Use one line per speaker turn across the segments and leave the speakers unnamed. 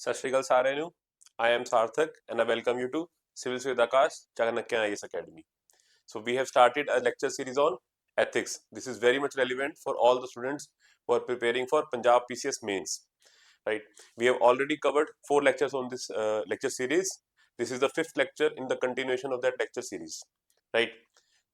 सत श्रीकाल सारे नु I am Sarthak and I welcome you to Civils with Akash Chanakya IAS Academy. So we have started a lecture series on ethics. This is very much relevant for all the students who are preparing for Punjab PCS mains. Right? We have already covered 4 lectures on this lecture series. This is the 5th lecture in the continuation of that lecture series. Right?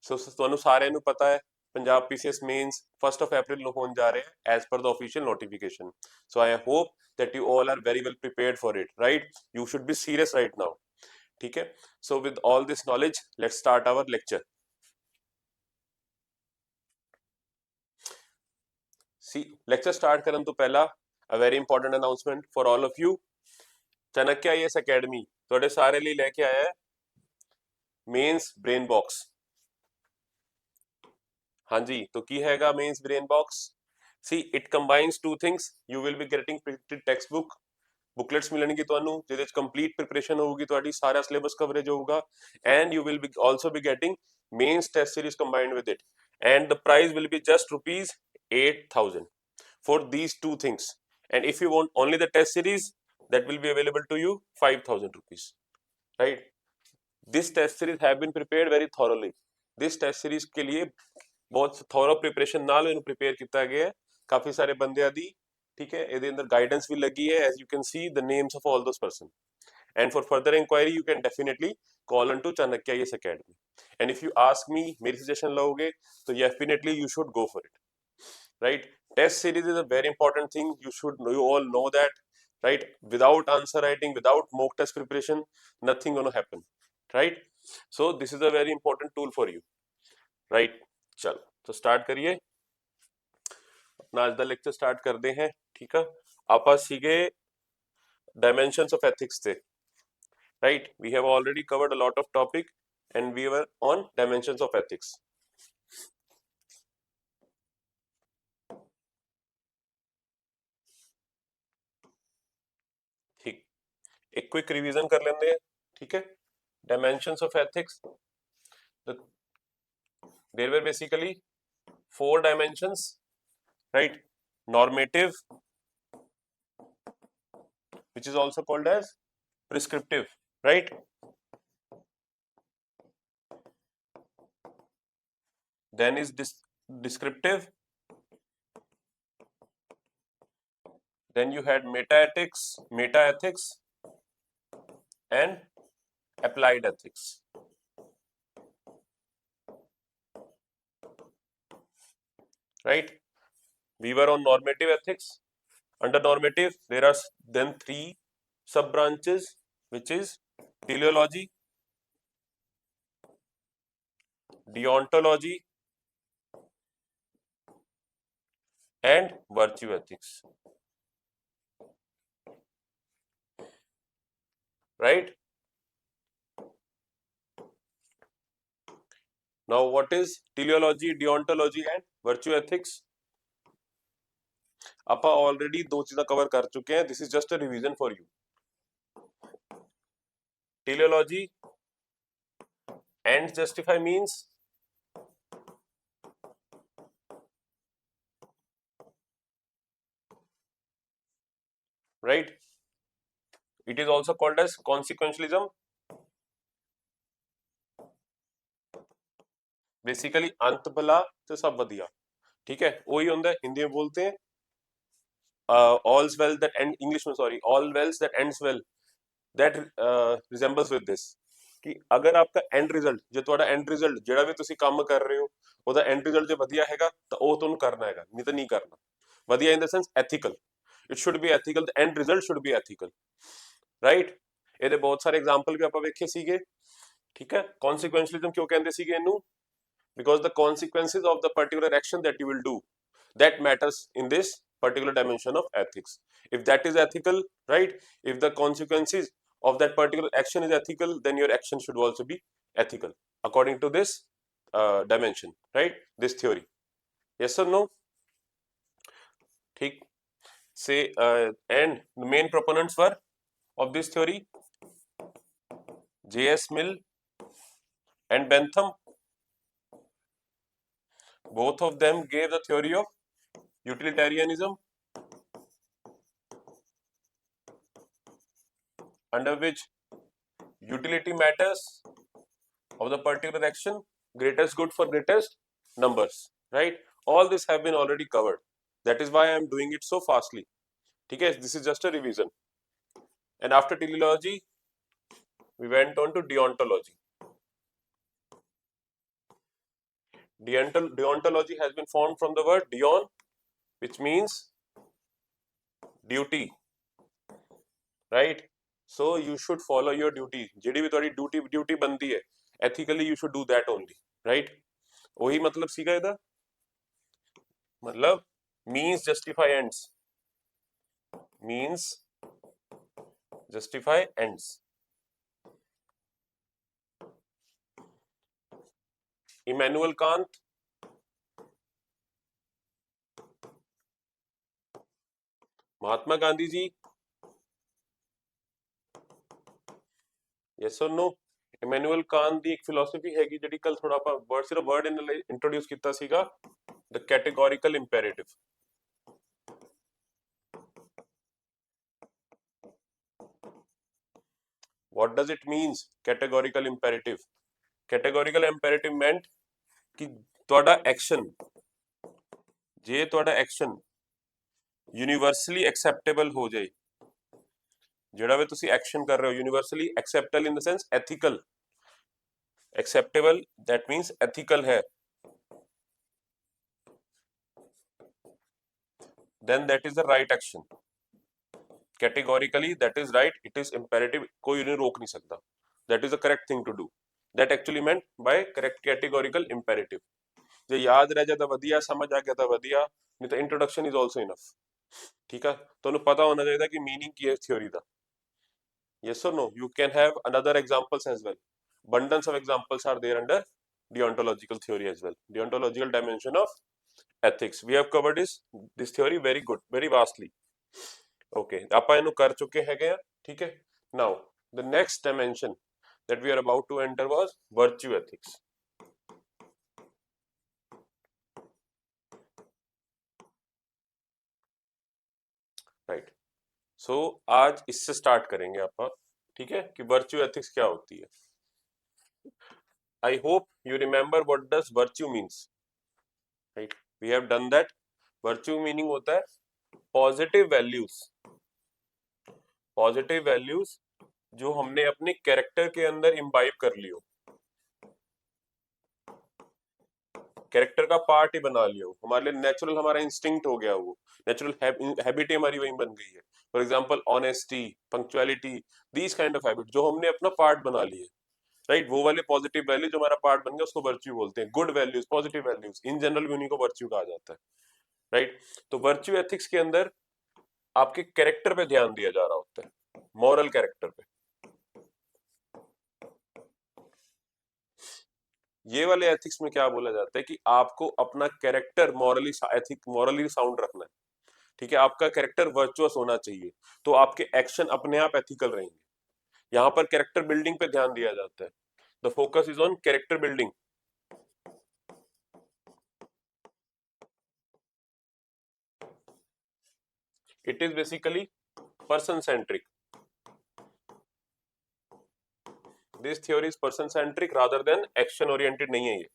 So ਤੁਹਾਨੂੰ ਸਾਰਿਆਂ ਨੂੰ ਪਤਾ ਹੈ Punjab PCS mains 1st of April ਨੂੰ ਹੋਣ ਜਾ ਰਹੇ ਹੈ as per the official notification. So I hope that you all are very well prepared for it, right? You should be serious right now. ठीक है? So with all this knowledge, let's start our lecture. See, lecture start ਕਰਨ ਤੋਂ ਪਹਿਲਾਂ a very important announcement for all of you. ਚਾਣक्य IAS Academy ਤੁਹਾਡੇ ਸਾਰੇ ਲਈ ਲੈ ਕੇ ਆਇਆ ਹੈ मेंस ब्रेन बॉक्स. हाँ जी, तो की हैगा mains brain box? See, it combines two things. You will be getting printed textbook, booklets मिलणगी ਤੁਹਾਨੂੰ ਜਿਹਦੇ ਵਿੱਚ ਕੰਪਲੀਟ ਪ੍ਰੀਪਰੇਸ਼ਨ ਹੋਊਗੀ ਤੁਹਾਡੀ ਸਾਰਾ ਸਿਲੇਬਸ ਕਵਰੇਜ ਹੋਊਗਾ and you will be also be getting mains test series combined with it and the price will be just rupees 8000 for these two things, and if you want only the test series that will be available to you 5000 rupees, right? This test series have been prepared very thoroughly. This test series के लिए बहुत thorough preparation नाल ਇਹਨੂੰ prepare ਕੀਤਾ ਗਿਆ ਹੈ ਕਾਫੀ ਸਾਰੇ ਬੰਦਿਆਂ ਦੀ ठीक है ਇਹਦੇ ਅੰਦਰ गाइडेंस भी लगी है as you can see the names of all those person, and for further inquiry you can definitely call on to Chanakya IAS Academy, and if you ask me मेरी suggestion लोगे तो definitely you should go for it, right? Test series is a very important thing. You all know that, right? Without answer writing, without mock test preparation, nothing gonna happen, right? So this is a very important tool for you, right? चलो तो start करिए अपना आज दा lecture start करते हैं. ठीक है, आपा सीगे dimensions of ethics थे, right? We have already covered a lot of topic and we were on dimensions of ethics. ठीक, एक क्विक रिवीजन कर लेंगे. ठीक है, dimensions of ethics, there were basically 4 dimensions, right? Normative, which is also called as prescriptive, right? Then is descriptive. Then you had meta ethics and applied ethics. Right? We were on normative ethics. Under normative, there are then 3 sub branches, which is teleology, deontology, and virtue ethics. Right? Now, what is teleology, deontology, and virtue ethics? आप already 2 चीज़ें cover कर चुके हैं. This is just a revision for you. Teleology, ends justify means, right? It is also called as consequentialism. Basically अंत भला तो सब वधिया. ठीक है, वही होता है, हिंदी में बोलते हैं all's well that end, English में sorry, all wells that ends well, that resembles with this कि अगर आपका एंड रिजल्ट जो ਤੁਹਾਡਾ एंड रिजल्ट ਜਿਹੜਾ ਵੀ ਤੁਸੀਂ ਕੰਮ ਕਰ ਰਹੇ ਹੋ ਉਹਦਾ एंड रिजल्ट जो ਵਧੀਆ ਹੈਗਾ ਤਾਂ ਉਹ ਤੁਹਾਨੂੰ ਕਰਨਾ ਹੈਗਾ, ਨਹੀਂ ਤਾਂ ਨਹੀਂ ਕਰਨਾ. ਵਧੀਆ in the sense ethical, it should be ethical, the end result should be ethical, right? ਇਹਦੇ ਬਹੁਤ ਸਾਰੇ ਐਗਜ਼ਾਮਪਲ ਵੀ ਆਪਾਂ ਵੇਖੇ ਸੀਗੇ. ਠੀਕ ਹੈ, consequentialism ਕਿਉਂ ਕਹਿੰਦੇ ਸੀਗੇ ਇਹਨੂੰ? Because the consequences of the particular action that you will do, that matters in this particular dimension of ethics. If that is ethical, right, if the consequences of that particular action is ethical, then your action should also be ethical according to this dimension, right, this theory. Yes or no? ठीक, say and the main proponents were of this theory J.S. Mill and Bentham. Both of them gave the theory of utilitarianism under which utility matters of the particular action, greatest good for greatest numbers, right? All this have been already covered. That is why I am doing it so fastly. Okay, this is just a revision. And after teleology we went on to deontology. Deontology has been formed from the word deon, which means duty, right? So you should follow your duty. ਜਿਹੜੀ ਵੀ ਤੁਹਾਡੀ duty बनती है, ethically you should do that only, right? वही मतलब सीखा इधर, मतलब means justify ends, means justify ends. Immanuel Kant, Mahatma Gandhi ji, yes or no? Immanuel Kant ਦੀ ਇੱਕ ਫਿਲਾਸਫੀ ਹੈਗੀ ਜਿਹੜੀ ਕੱਲ ਥੋੜਾ ਆਪਾਂ ਵਰਡ ਸਿਰਫ ਵਰਡ ਇੰਟਰੋਡਿਊਸ ਕੀਤਾ ਸੀਗਾ, ਦ ਕੈਟੇਗੋਰੀਕਲ ਇੰਪੈਰੇਟਿਵ. What does it means categorical imperative? Categorical imperative meant कि ਤੁਹਾਡਾ ਐਕਸ਼ਨ, ਜੇ ਤੁਹਾਡਾ ਐਕਸ਼ਨ ਯੂਨੀਵਰਸਲੀ ਐਕਸੈਪਟੇਬਲ ਹੋ ਜਾਏ, ਜਿਹੜਾ ਵੀ ਤੁਸੀਂ ਐਕਸ਼ਨ ਕਰ ਰਹੇ ਹੋ universally acceptable in the sense ethical, acceptable that means ethical है, then that is the right action. Categorically that is right, it is imperative, कोई उन्हें रोक नहीं सकता. That is the correct thing to do. That actually meant by correct categorical imperative. ਜੇ याद रह जाता वधिया, समझ आ गया था वधिया, नहीं तो introduction is also enough. ठीक है, ਤੁਹਾਨੂੰ ਪਤਾ ਹੋਣਾ ਚਾਹੀਦਾ कि meaning ਕੀ है theory the. Yes or no? You can have another examples as well. Abundance of examples are there under deontological theory as well. Deontological dimension of ethics. We have covered this theory very good, very vastly. Okay, ਆਪਾਂ ਇਹਨੂੰ ਕਰ ਚੁੱਕੇ ਹੈਗੇ ਆ, ਠੀਕ ਹੈ. Now, the next dimension that we are about to enter was virtue ethics. Right. So आज इससे स्टार्ट करेंगे ਆਪਾਂ, ठीक है, कि virtue ethics क्या होती है. I hope you remember what does virtue means. Right. We have done that. Virtue meaning होता है पॉजिटिव वैल्यूज, पॉजिटिव वैल्यूज जो हमने अपने कैरेक्टर के अंदर इम्बाइब कर लियो, कैरेक्टर का पार्ट ही बना लियो, हमारे लिए नेचुरल, हमारा इंस्टिंक्ट हो गया, वो नेचुरल हैबिट हमारी वही बन गई है. For example honesty, punctuality, these kind of habit जो हमने अपना पार्ट बना लिए, राइट? वो वाले पॉजिटिव वैल्यू जो हमारा पार्ट बन गया उसको वर्च्यू बोलते हैं. Good values, positive values, in general उन्हीं को वर्च्यू कहा जाता है, राइट? तो वर्च्यू एथिक्स के अंदर आपके कैरेक्टर पे ध्यान दिया जा रहा होता है, मॉरल कैरेक्टर पे. ये वाले एथिक्स में क्या बोला जाता है कि आपको अपना कैरेक्टर मॉरली साउंड रखना है, ठीक है? आपका कैरेक्टर वर्चुअस होना चाहिए, तो आपके एक्शन अपने आप एथिकल रहेंगे. यहाँ पर कैरेक्टर बिल्डिंग पे ध्यान दिया जाता है. The focus is on character building. It is basically person centric. This theory is person centric rather than action oriented नहीं है ये.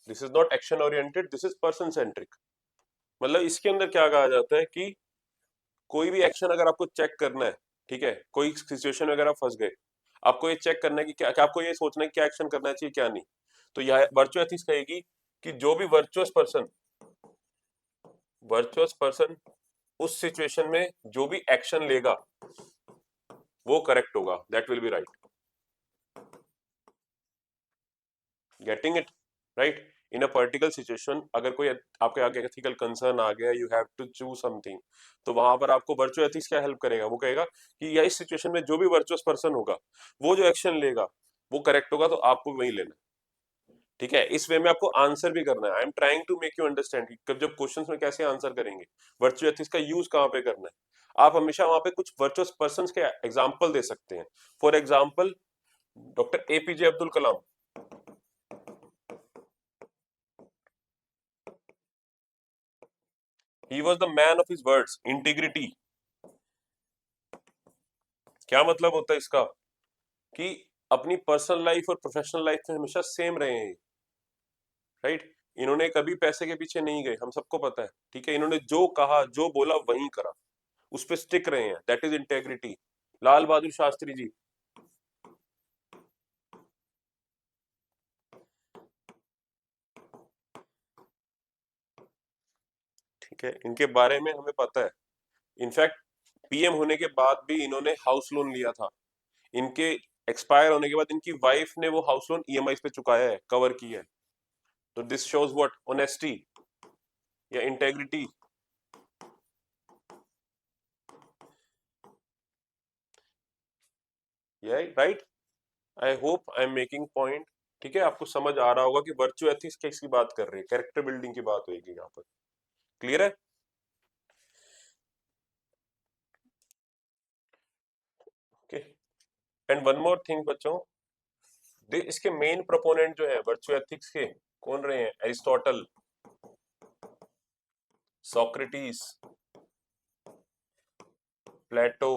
This is not action oriented, this is person centric. मतलब इसके अंदर क्या कहा जाता है कि कोई भी एक्शन अगर आपको चेक करना है, ठीक है, कोई सिचुएशन में अगर आप फंस गए, आपको ये चेक करना है कि क्या आपको ये सोचना है क्या एक्शन करना चाहिए क्या नहीं. तो यह वर्चुअस एथिक्स कहेगी कि जो भी वर्चुअस पर्सन उस सिचुएशन में जो भी एक्शन लेगा वो करेक्ट होगा, that will be right. Getting it? Right. In a particular situation अगर कोई आपके आगे एथिकल कंसर्न आ गया, you have to choose something, तो वहां पर आपको वर्चुअल एथिक्स क्या हेल्प करेगा? वो कहेगा कि या इस सिचुएशन में जो भी वर्चुअस पर्सन होगा वो जो एक्शन लेगा वो करेक्ट होगा, तो आपको वही लेना. ठीक है, इस वे में आपको आंसर भी करना है. I am trying to make you understand कि जब क्वेश्चंस में कैसे आंसर करेंगे, वर्चुअल एथिक्स का यूज कहाँ पे करना है. आप हमेशा वहां पे कुछ वर्चुअस पर्संस के एग्जांपल दे सकते हैं. For example doctor APJ Abdul Kalam. He was the man of his words. Integrity क्या मतलब होता है इसका, कि अपनी पर्सनल लाइफ और प्रोफेशनल लाइफ में हमेशा सेम रहे हैं, राइट। इन्होंने कभी पैसे के पीछे नहीं गए, हम सबको पता है, ठीक है। इन्होंने जो कहा जो बोला वही करा, उस पर स्टिक रहे हैं, that is integrity. Lal Bahadur Shastri ji, ठीक है, इनके बारे में हमें पता है। इनफैक्ट पीएम होने के बाद भी इन्होंने हाउस लोन लिया था। इनके एक्सपायर होने के बाद इनकी वाइफ ने वो हाउस लोन ईएमआई पे चुकाया है, कवर किया है। तो दिस शोज व्हाट, ऑनेस्टी या इंटेग्रिटी। ये right. I hope I am making point. ठीक है, आपको समझ आ रहा होगा कि वर्चू एथिक्स किसकी बात कर रहे हैं, कैरेक्टर बिल्डिंग की बात होगी यहाँ पर। क्लियर है? Okay. And one more thing बच्चों, इसके मेन प्रोपोनेंट जो है वर्चू एथिक्स के, कौन रहे हैं? एरिस्टोटल, सोक्रेटिस, प्लेटो।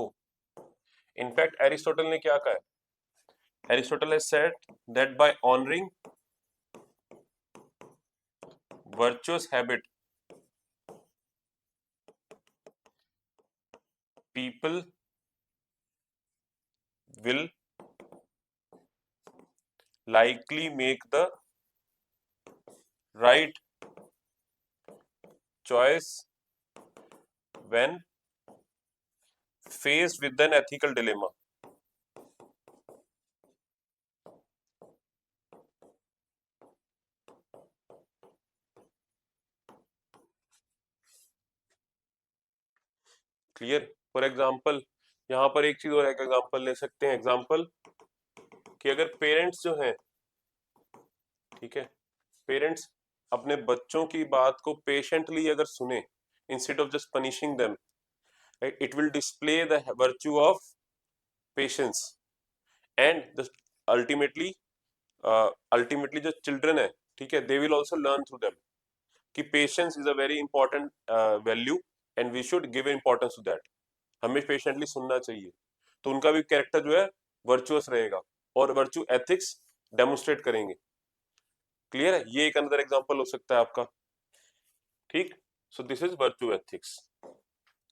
इनफैक्ट एरिस्टोटल ने क्या कहा है? Aristotle has said that by honoring virtuous habit, people will likely make the right choice when faced with an ethical dilemma. Clear? For example, यहाँ पर एक चीज और एक एग्जाम्पल ले सकते हैं। एग्जाम्पल कि अगर पेरेंट्स जो हैं, ठीक है, पेरेंट्स अपने बच्चों की बात को पेशेंटली अगर सुने, instead of just punishing them, it will display the virtue of patience and ultimately ultimately जो चिल्ड्रन है, ठीक है, they will also learn through them कि patience is a very important value and we should give importance to that. हमें patiently सुनना चाहिए, तो उनका भी कैरेक्टर जो है वर्चुअस रहेगा और वर्चू एथिक्स डेमोन्स्ट्रेट करेंगे। क्लियर है? ये एक अनदर एग्जांपल हो सकता है आपका। ठीक, so this is virtue ethics.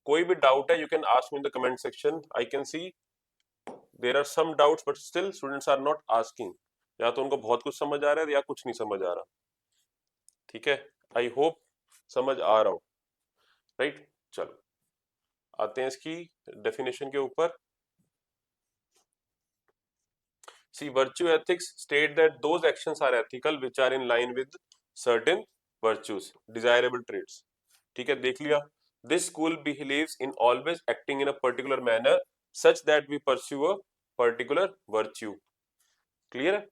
कोई भी डाउट है, you can ask me in the comment section. I can see there are some doubts but still students are not asking, या तो उनको बहुत कुछ समझ आ रहा है या कुछ नहीं समझ आ रहा। ठीक है, आई होप समझ आ रहा हो, राइट। चलो आते हैं इसकी डेफिनेशन के ऊपर। See, virtue ethics state that those actions are ethical which are in line with certain virtues, desirable traits. ठीक है, देख लिया। This school believes in always acting in a particular manner such that we pursue a particular virtue. Clear है?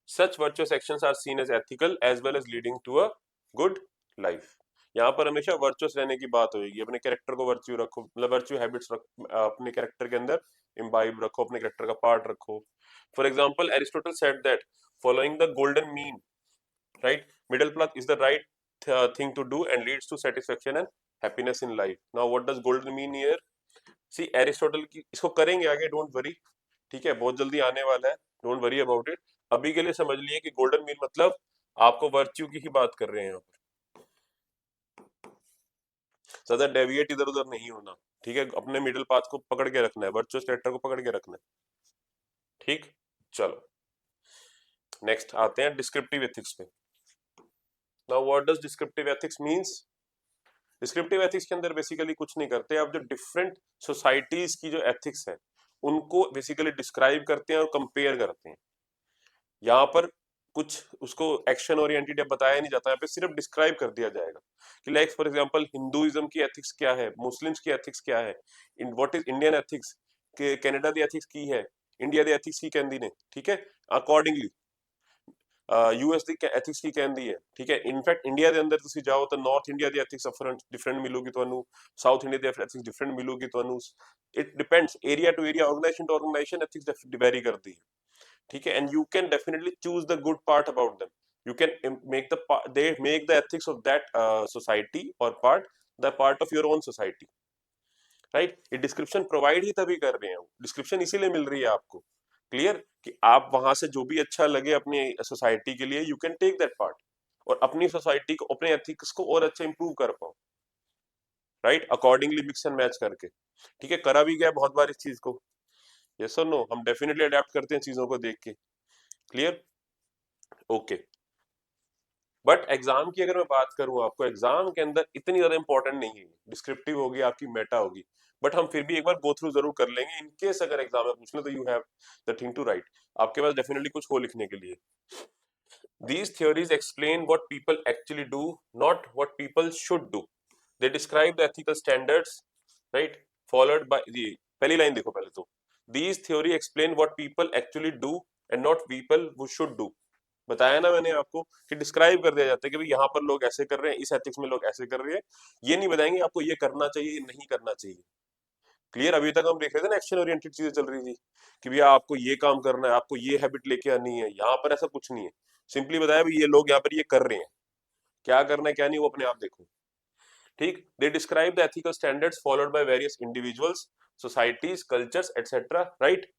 Such virtuous actions are seen as ethical as well as leading to a good life. यहाँ पर हमेशा virtuous रहने की बात होगी। अपने character को वर्च्यू रखो, मतलब वर्च्यू हैबिट्स अपने कैरेक्टर के अंदर इम्बाइब रखो, अपने कैरेक्टर का पार्ट रखो। For example Aristotle said that following the golden mean, right, middle path is the right thing to do and leads to satisfaction and happiness in life. Now what does golden mean here? See Aristotle की, इसको करेंगे आगे, don't worry, ठीक है, बहुत जल्दी आने वाला है, डोंट वरी अबाउट इट। अभी के लिए समझ लिए कि गोल्डन मीन मतलब आपको वर्च्यू की ही बात कर रहे हैं यहाँ पर, ज्यादा डेविएट इधर उधर नहीं होना, ठीक है, अपने मिडिल पाथ को पकड़ के रखना है, वर्चुअस कैरेक्टर को पकड़ के रखना है। ठीक, चलो नेक्स्ट आते हैं डिस्क्रिप्टिव एथिक्स पे। Now what does descriptive ethics means? Descriptive ethics के अंदर बेसिकली कुछ नहीं करते आप, जो डिफरेंट सोसाइटीज की जो एथिक्स है उनको बेसिकली डिस्क्राइब करते हैं और कंपेयर करते हैं। यहाँ पर कुछ उसको एक्शन ओरिएंटेड या बताया नहीं जाता, यहाँ पे सिर्फ डिस्क्राइब कर दिया जाएगा कि लाइक फॉर एग्जांपल हिंदुइज्म की एथिक्स क्या है, मुस्लिम्स की एथिक्स क्या है, in what is Indian ethics, के कनाडा दी एथिक्स की है, इंडिया दी एथिक्स की कहंदी ने, ठीक है, अकॉर्डिंगली यूएस दी एथिक्स की कहंदी है, ठीक है। इनफैक्ट इंडिया के अंदर ਤੁਸੀਂ ਜਾਓ ਤਾਂ ਨਾਰਥ ਇੰਡੀਆ ਦੀ एथिक्स डिफरेंट मिलूगी ਤੁਹਾਨੂੰ, साउथ इंडिया ਦੀ एथिक्स डिफरेंट मिलूगी ਤੁਹਾਨੂੰ। It depends area to area, organisation to organisation ethics vary करती है, ठीक है। And you can definitely choose the good part about them, you can make the they make the ethics of that society or part the part of your own society, right. ये description provide ही तभी कर रहे हैं, description इसीलिए मिल रही है आपको, clear, कि आप वहां से जो भी अच्छा लगे अपनी सोसाइटी के लिए, you can take that part और अपनी सोसाइटी को, अपने एथिक्स को और अच्छा इंप्रूव कर पाओ, right, accordingly mix and match करके। ठीक है, करा भी गया बहुत बार इस चीज को, यस और नो, हम डेफिनेटली अडेप्ट करते हैं चीजों को देख के, क्लियर, ओके। बट एग्जाम की अगर मैं बात करूं, आपको एग्जाम के अंदर इतनी ज्यादा इंपॉर्टेंट नहीं है, डिस्क्रिप्टिव होगी आपकी, मेटा होगी, बट हम फिर भी एक बार गो थ्रू जरूर कर लेंगे इन केस अगर एग्जाम में पूछ ले तो you have the thing to right, आपके पास डेफिनेटली कुछ हो लिखने के लिए। These theories explain what people actually do, not what people should do. They describe the ethical standards, right? Followed by the पहली लाइन देखो पहले तो, These theory explain what people actually do and not people who should do. बताया ना मैंने आपको कि describe कर दिया जाता है कि भाई यहाँ पर लोग ऐसे कर रहे हैं, इस एथिक्स में लोग ऐसे कर रहे हैं, ये नहीं बताएंगे आपको ये करना चाहिए, ये नहीं करना चाहिए, क्लियर। अभी तक हम देख रहे थे ना एक्शन ओरिएंटेड चीजें चल रही थी कि भैया आपको ये काम करना है, आपको ये हैबिट लेके आनी है, यहाँ पर ऐसा कुछ नहीं है, सिंपली बताया भाई ये लोग यहाँ पर ये कर रहे हैं, क्या करना है क्या नहीं वो अपने आप देखो, ठीक। They describe the ethical standards followed by various individuals, societies, cultures etcetera, right.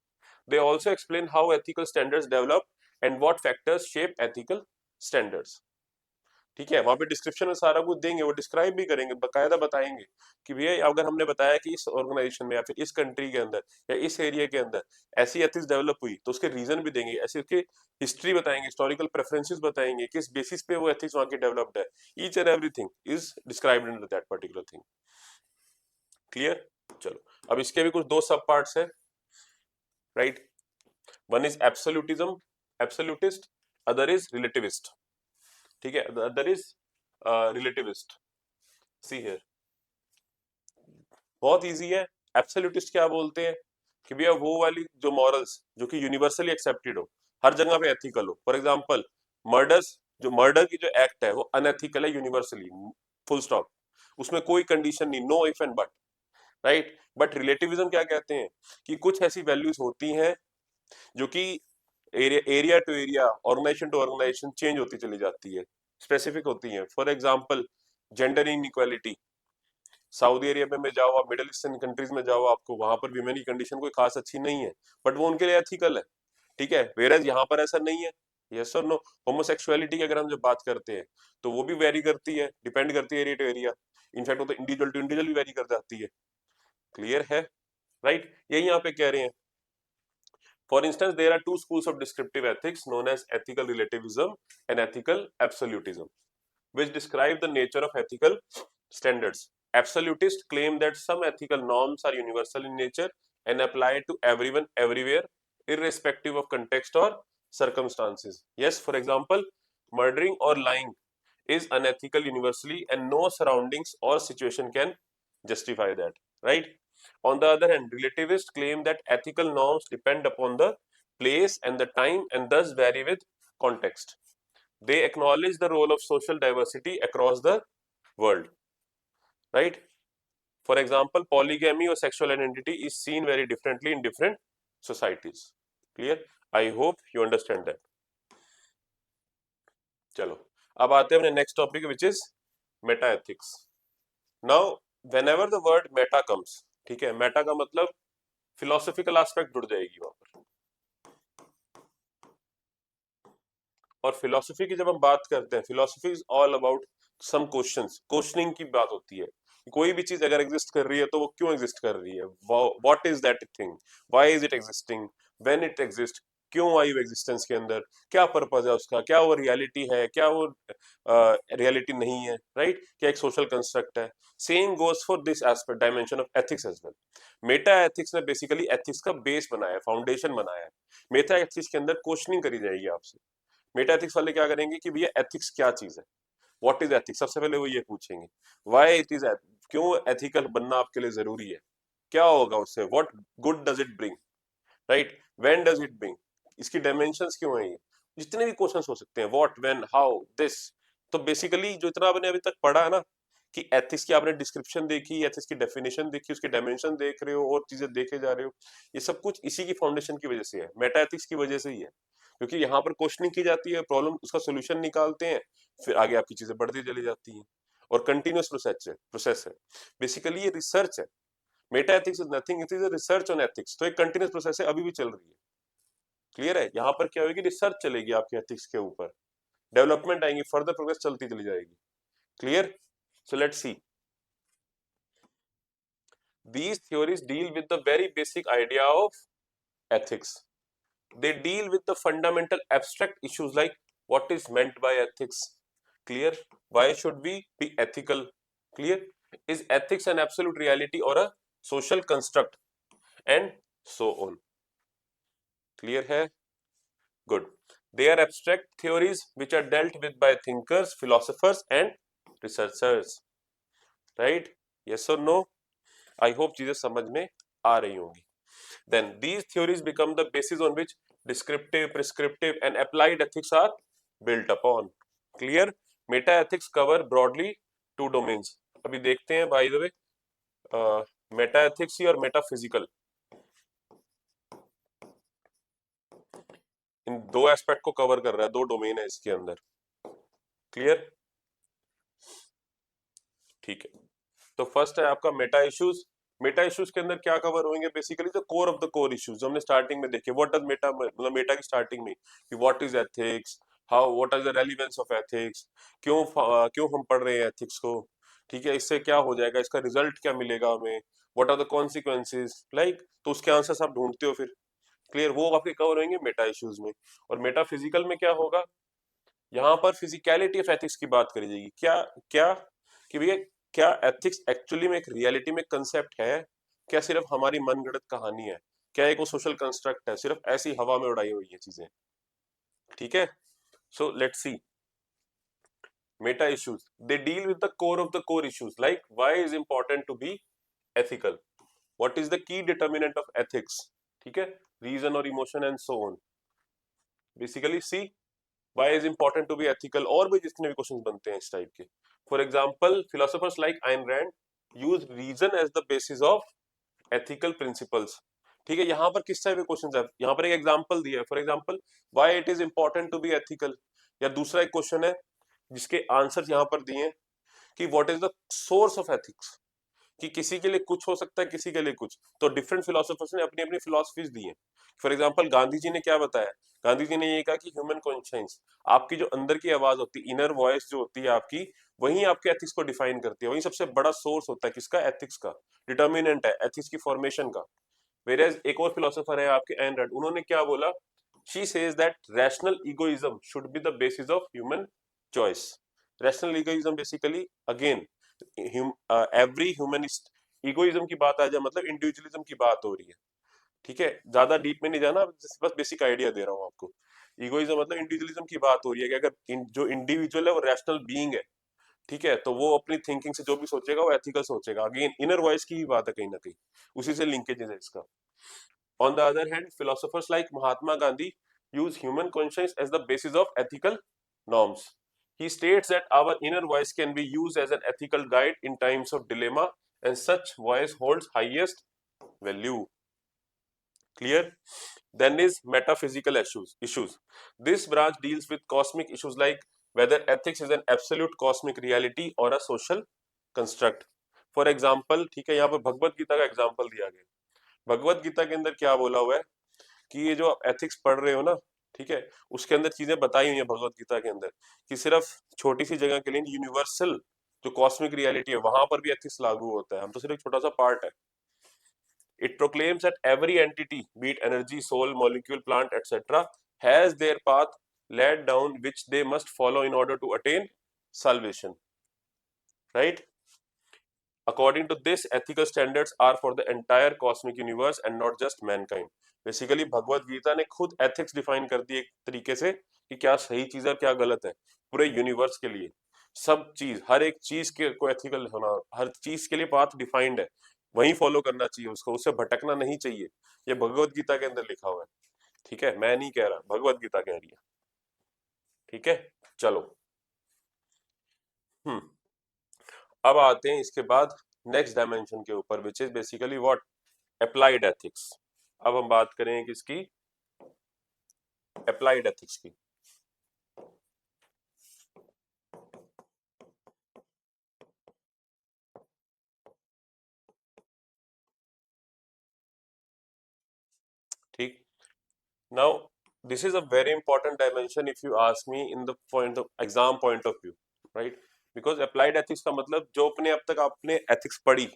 They also explain how ethical standards develop and what factors shape ethical standards, ठीक है। वहां पे डिस्क्रिप्शन में सारा कुछ देंगे, वो डिस्क्राइब भी करेंगे, बकायदा बताएंगे कि भैया अगर हमने बताया कि इस ऑर्गेनाइजेशन में या फिर इस कंट्री के अंदर या इस एरिया के अंदर ऐसी एथिक्स डेवलप हुई तो उसके रीजन भी देंगे, ऐसे उसके हिस्ट्री बताएंगे, हिस्टोरिकल प्रेफरेंसेस बताएंगे, किस बेसिस पे वो एथिक्स वहां की डेवलप्ड है, each and everything is described in that particular thing, clear. चलो अब इसके भी कुछ दो सब पार्ट्स है, right. One is absolutism, absolutist, other is relativist, ठीक है, other is relativist. See here, बहुत इजी है। एब्सोल्यूटिस्ट क्या बोलते हैं कि भैया वो वाली जो मॉरल्स जो कि यूनिवर्सली एक्सेप्टेड हो, हर जगह पे एथिकल हो, फॉर एग्जांपल मर्डर्स, जो मर्डर की जो एक्ट है वो अनएथिकल है यूनिवर्सली, फुल स्टॉप, उसमें कोई कंडीशन नहीं, know if and but, right. But relativism क्या कहते हैं कि कुछ ऐसी वैल्यूज होती हैं जो कि area to area, organisation to organisation change होती चली जाती है, स्पेसिफिक होती है। For example gender inequality, Saudi Arabia में जाओ आप, मिडिल ईस्टर्न कंट्रीज में जाओ, आपको वहां पर वीमेन की कंडीशन कोई खास अच्छी नहीं है, बट वो उनके लिए एथिकल है, ठीक है, वेरएज यहाँ पर ऐसा नहीं है, यस और नो। होमोसेक्सुअलिटी की अगर हम जब बात करते हैं तो वो भी वेरी करती है, डिपेंड करती है एरिया टू एरिया, इनफैक्ट वो तो इंडिविजुअल टू इंडिविजुअल भी वेरी कर जाती है, क्लियर है, राइट। यही यहाँ पे कह रहे हैं। For instance there are two schools of descriptive ethics known as ethical relativism and ethical absolutism, which describe the nature of ethical standards. Absolutists claim that some ethical norms are universal in nature and apply to everyone everywhere, irrespective of context or circumstances. Yes, for example, murdering or lying is unethical universally and no surroundings or situation can justify that, right? On the other hand, relativists claim that ethical norms depend upon the place and the time and thus vary with context. They acknowledge the role of social diversity across the world, right? For example, polygamy or sexual identity is seen very differently in different societies. Clear? I hope you understand that. चलो अब आते हैं अपने next topic which is Meta ethics. Now whenever the word meta comes, ठीक है, Meta का मतलब philosophical aspect जुड़ जाएगी वहां पर, और फिलोसफी की जब हम बात करते हैं, philosophy is all about some questions, questioning की बात होती है, कोई भी चीज अगर एग्जिस्ट कर रही है तो वो क्यों एग्जिस्ट कर रही है, what is that thing, why is it existing, when it exist, क्यों आई वो एग्जिस्टेंस के अंदर, क्या पर्पज है उसका, क्या वो रियलिटी है, क्या वो रियलिटी नहीं है, राइट, क्या एक सोशल कंस्ट्रक्ट है। Same goes for this aspect dimension of ethics as well. Meta ethics ने बेसिकली एथिक्स का बेस बनाया है, फाउंडेशन बनाया है। मेटा एथिक्स के अंदर क्वेश्चनिंग करी जाएगी आपसे। मेटा एथिक्स वाले क्या करेंगे कि भैया एथिक्स क्या चीज है, व्हाट इज एथिक्स, सबसे पहले वो ये पूछेंगे, व्हाई इट इज, क्यों एथिकल बनना आपके लिए जरूरी है, क्या होगा उससे, what good does it bring, right, when does it bring, इसकी डायमेंशंस क्यों है ये, जितने भी क्वेश्चंस हो सकते हैं, व्हाट, व्हेन, हाउ, दिस। तो बेसिकली जो इतना आपने अभी तक पढ़ा है ना कि एथिक्स की आपने डिस्क्रिप्शन देखी, एथिक्स की डेफिनेशन देखी, उसकी डायमेंशन देख रहे हो और चीजें देखे जा रहे हो, ये सब कुछ इसी की फाउंडेशन की वजह से है, मेटा एथिक्स की वजह से ही है, क्योंकि यहाँ पर क्वेश्चनिंग की जाती है, प्रॉब्लम उसका सोल्यूशन निकालते हैं, फिर आगे आपकी चीजें बढ़ती चली जाती हैं। और कंटिन्यूस प्रोसेस है। बेसिकली ये रिसर्च है। Meta ethics is nothing, it is a research on ethics. तो एक कंटिन्यूस प्रोसेस है, अभी भी चल रही है। क्लियर है? यहाँ पर क्या होगी, रिसर्च चलेगी आपके एथिक्स के ऊपर, डेवलपमेंट आएंगी, फर्दर प्रोग्रेस चलती चली जाएगी। Clear? So let's C. These theories deal with the very basic idea of ethics. They deal with the fundamental abstract issues like what is meant by ethics. Clear? Why should we be ethical? Clear? Is ethics an absolute reality or a social construct? And so on. Clear hai? Good. They are abstract theories which are dealt with by thinkers, philosophers and researchers. Right? Yes or no? I hope चीजें समझ में आ रही होंगी. Then these theories become the basis on which descriptive, prescriptive and applied ethics are built upon. Clear? Meta ethics cover broadly two domains. अभी देखते हैं by the way meta ethics ही और मेटाफिजिकल, इन दो एस्पेक्ट को कवर कर रहा है, दो डोमेन है इसके अंदर। क्लियर? ठीक है, तो फर्स्ट है आपका मेटा इश्यूज। मेटा इश्यूज के अंदर क्या कवर होंगे, basically the core of the core issues जो हमने स्टार्टिंग में देखे। व्हाट डज मेटा, मतलब मेटा की स्टार्टिंग में कि what is ethics, how, what is the relevance of ethics, क्यों हम पढ़ रहे हैं एथिक्स को, ठीक है, इससे क्या हो जाएगा, इसका रिजल्ट क्या मिलेगा हमें, what are the consequences, like, तो उसके आंसर्स आप ढूंढते हो फिर। क्लियर? वो आपके कवर होंगे मेटा इश्यूज में। और मेटा फिजिकल में क्या होगा, यहाँ पर फिजिकलिटी ऑफ एथिक्स की बात करी जाएगी। क्या क्या कि भैया क्या एथिक्स एक्चुअली में एक रियलिटी में कंसेप्ट है, क्या सिर्फ हमारी मनगढ़ंत कहानी है, क्या एक वो सोशल कंस्ट्रक्ट है, सिर्फ ऐसी हवा में उड़ाई हुई है चीजें। ठीक है, so let's see meta issues. They deal with the core of the core issues like why is important to be ethical, what is the key determinant of ethics, ठीक है, रीजन और emotion and so on. Basically see why is important to be ethical, और भी जितने भी questions बनते हैं इस टाइप के। For example philosophers like Ayn Rand use reason as the basis of ethical principles। ठीक है, यहाँ पर किस टाइप के क्वेश्चंस है, यहाँ पर एक एग्जांपल दिया है, for example why it is important to be ethical। या दूसरा एक क्वेश्चन है जिसके आंसर यहाँ पर दिए हैं कि what is the source of ethics, कि किसी के लिए कुछ हो सकता है, किसी के लिए कुछ, तो डिफरेंट फिलोसोफर्स ने अपनी अपनी फिलोसफीज दी हैं। फॉर एग्जांपल गांधी जी ने क्या बताया, गांधी जी ने ये कहा कि ह्यूमन कॉन्शियस, आपकी जो अंदर की आवाज होती है, इनर वॉइस जो होती है आपकी, वही आपके एथिक्स को डिफाइन करती है, वही सबसे बड़ा सोर्स होता है किसका, एथिक्स का, डिटर्मिनेंट है एथिक्स की फॉर्मेशन का। वेयर एक और फिलोसोफर है आपके एन रैंड, उन्होंने क्या बोला, she says that rational egoism should be the basis of human choice. Rational egoism basically again every humanist, egoism की बात आ जाए मतलब इंडिविजुअलिज्म की बात हो रही है। ठीक है, ज्यादा डीप में नहीं जाना, बस बेसिक आइडिया दे रहा हूँ आपको। इगोइज्म मतलब इंडिविजुअलिज्म की बात हो रही है कि अगर जो इंडिविजुअल है वो रैशनल बीइंग है, ठीक है, तो वो अपनी थिंकिंग से जो भी सोचेगा वो एथिकल सोचेगा। अगेन इनर वॉइस की ही बात है कहीं ना कहीं, उसी से लिंकेज है इसका। On the other hand philosophers like Mahatma Gandhi use human conscience as the basis of ethical norms. He states that our inner voice can be used as an ethical guide in times of dilemma and such voice holds highest value. Clear? Then is metaphysical issues. This branch deals with cosmic issues like whether ethics is an absolute cosmic reality or a social construct. For example, ठीक है, यहाँ पर भगवत गीता का example दिया गया। भगवत गीता के अंदर क्या बोला हुआ है कि ये जो आप एथिक्स पढ़ रहे हो ना, ठीक है, उसके अंदर चीजें बताई हुई है भगवत गीता के अंदर कि सिर्फ छोटी सी जगह के लिए यूनिवर्सल जो कॉस्मिक रियलिटी है वहां पर भी एथिक्स लागू होता है, हम तो सिर्फ एक छोटा सा पार्ट है। It proclaims that every entity, be it energy, soul, molecule, plant, etc., has their path laid down which they must follow in order to attain salvation. Right? According to this, ethical standards are for the entire cosmic universe and not just mankind. Basically Bhagavad Gita ने खुद ethics define कर दी एक तरीके से कि क्या सही चीज है क्या गलत है, पूरे यूनिवर्स के लिए। सब चीज, हर एक चीज के को एथिकल होना, हर चीज के लिए पाथ डिफाइंड है, वही फॉलो करना चाहिए उसको, उससे भटकना नहीं चाहिए। ये भगवत गीता के अंदर लिखा हुआ है। ठीक है, मैं नहीं कह रहा, भगवत गीता कह रही है। ठीक है, चलो। हम्म, अब आते हैं इसके बाद नेक्स्ट डायमेंशन के ऊपर, which is basically what, applied ethics. अब हम बात करें किसकी, अप्लाइड एथिक्स की। Now this is a very important dimension if you ask me in the point of exam point of view, right? Because applied ethics का मतलब जो अपने अब तक आपने एथिक्स पढ़ी,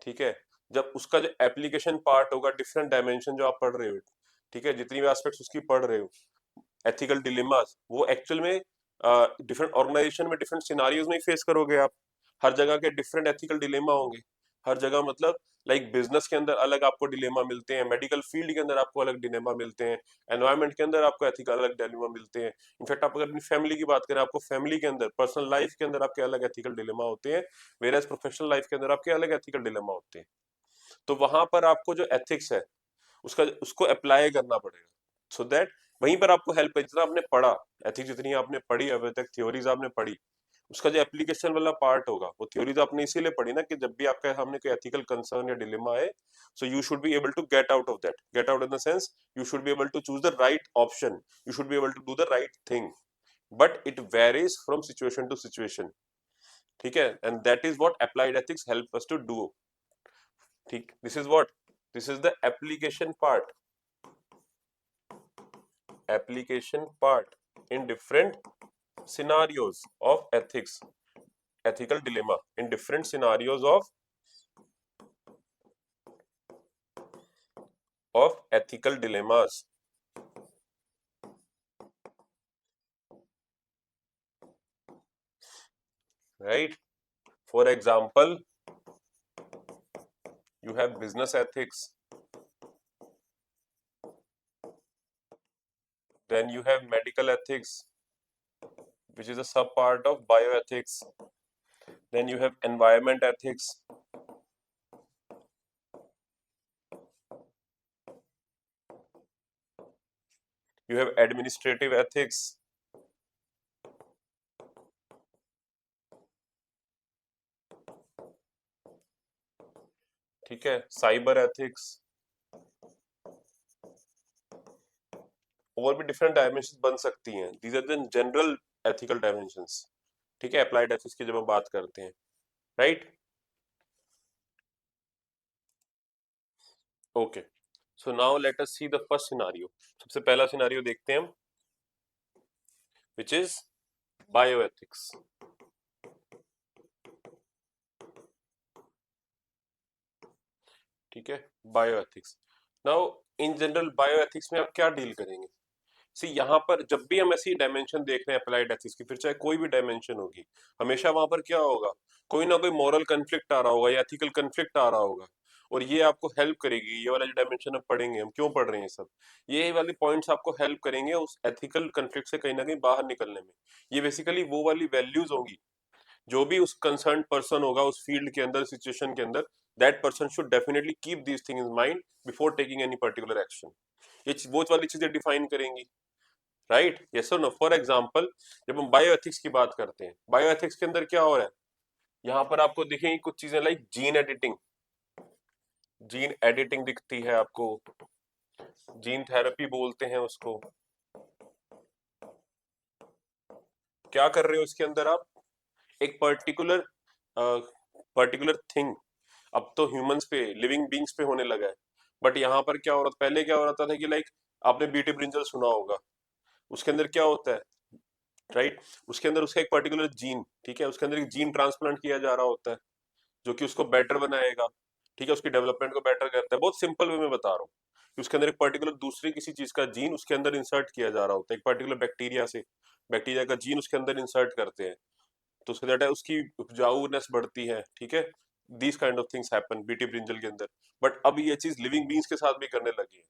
ठीक है, जब उसका जो एप्लीकेशन पार्ट होगा, डिफरेंट डायमेंशन जो आप पढ़ रहे हो, ठीक है, जितनी भी एस्पेक्ट्स उसकी पढ़ रहे हो, एथिकल डिलेमास, वो एक्चुअल में डिफरेंट ऑर्गेनाइजेशन में डिफरेंट सिनारियोज में फेस करोगे आप। हर जगह के डिफरेंट एथिकल डिलेमा होंगे, हर जगह मतलब लाइक बिजनेस के अंदर अलग आपको डिलेमा मिलते हैं, मेडिकल फील्ड के अंदर आपको अलग डिलेमा मिलते हैं, एनवायरनमेंट के अंदर आपको एथिकल अलग डिलेमा मिलते हैं। इनफैक्ट आप अगर अपनी फैमिली की बात करें, आपको फैमिली के अंदर पर्सनल लाइफ के अंदर आपके अलग एथिकल डिलेमा होते हैं, वेयर प्रोफेशनल लाइफ के अंदर आपके अलग एथिकल डिलेमा होते हैं। तो वहां पर आपको जो एथिक्स है उसका उसको अप्लाई करना पड़ेगा, सो दैट वहीं पर आपको हेल्प है। जितना आपने पढ़ा, एथिक्स जितनी आपने पढ़ी अभी तक, थ्योरीज आपने पढ़ी, उसका जो एप्लीकेशन वाला पार्ट होगा, वो थ्योरीज आपने इसीलिए पढ़ी ना कि जब भी आपके सामने कोई एथिकल कंसर्न या डिलेमा है, so you should be able to get out of that, get out in the sense you should be able to choose the right option, you should be able to do the right thing, but it varies from situation to situation, ठीक है, and that is what applied ethics help us to do, ठीक, this is what, this is the application part, application part in different scenarios of ethics, ethical dilemma in different scenarios of ethical dilemmas, right? For example, you have business ethics, then you have medical ethics, which is a sub part of bioethics, then you have environment ethics, you have administrative ethics, ठीक है, cyber ethics, और भी different dimensions बन सकती हैं, these are the general ethical dimensions, ठीक है, applied ethics की जब हम बात करते हैं, right? Okay, so now let us see the first scenario. सबसे पहला सिनारियो देखते हैं हम, विच इज बायोएथिक्स, ठीक है, bioethics. Now in general bioethics में आप क्या डील करेंगे? सी यहाँ पर जब भी हम ऐसी डायमेंशन देख रहे हैं अप्लाइड एथिक्स की, फिर चाहे कोई भी डायमेंशन होगी, हमेशा वहां पर क्या होगा, कोई ना कोई मॉरल कंफ्लिक्ट आ रहा होगा या एथिकल कंफ्लिक्ट आ रहा होगा, और ये आपको हेल्प करेगी, ये वाला जो डायमेंशन हम पढ़ेंगे, हम क्यों पढ़ रहे हैं सब, ये वाली पॉइंट्स आपको हेल्प करेंगे उस एथिकल कंफ्लिक्ट से कहीं ना कहीं बाहर निकलने में। ये बेसिकली वो वाली वैल्यूज होंगी जो भी उस कंसर्न पर्सन होगा उस फील्ड के अंदर, सिचुएशन के अंदर, that person should definitely keep these thing in mind before taking any particular action. ये वो वाली चीजें डिफाइन करेंगी, राइट? यस और नो? फॉर एग्जांपल, जब हम बायोएथिक्स की बात करते हैं, बायोएथिक्स के अंदर क्या हो रहा है, यहाँ पर आपको दिखेंगी कुछ चीजें like gene editing, gene editing दिखती है आपको, जीन थेरेपी बोलते हैं उसको। क्या कर रहे हो इसके अंदर आप, एक पर्टिकुलर थिंग अब तो ह्यूमंस पे, लिविंग बींग्स पे होने लगा है, बट यहाँ पर क्या हो रहा था, पहले क्या हो रहा था कि लाइक आपने बीटी ब्रिंजल सुना होगा, उसके अंदर क्या होता है, राइट? उसके अंदर उसका एक पर्टिकुलर जीन, ठीक है, उसके अंदर एक जीन ट्रांसप्लांट किया जा रहा होता है जो कि उसको बेटर बनाएगा, ठीक है, उसकी डेवलपमेंट को बेटर करता है। बहुत सिंपल वे में बता रहा हूँ कि उसके अंदर एक पर्टिकुलर दूसरी किसी चीज का जीन उसके अंदर इंसर्ट किया जा रहा होता है, एक पर्टिकुलर बैक्टीरिया से, बैक्टीरिया का जीन उसके अंदर इंसर्ट करते हैं, तो उसके दैट है उसकी उपजाऊनेस बढ़ती है, ठीक है, these kind of things happen BT brinjal के अंदर। बट अब ये चीज लिविंग बींग्स के साथ भी करने लगी है।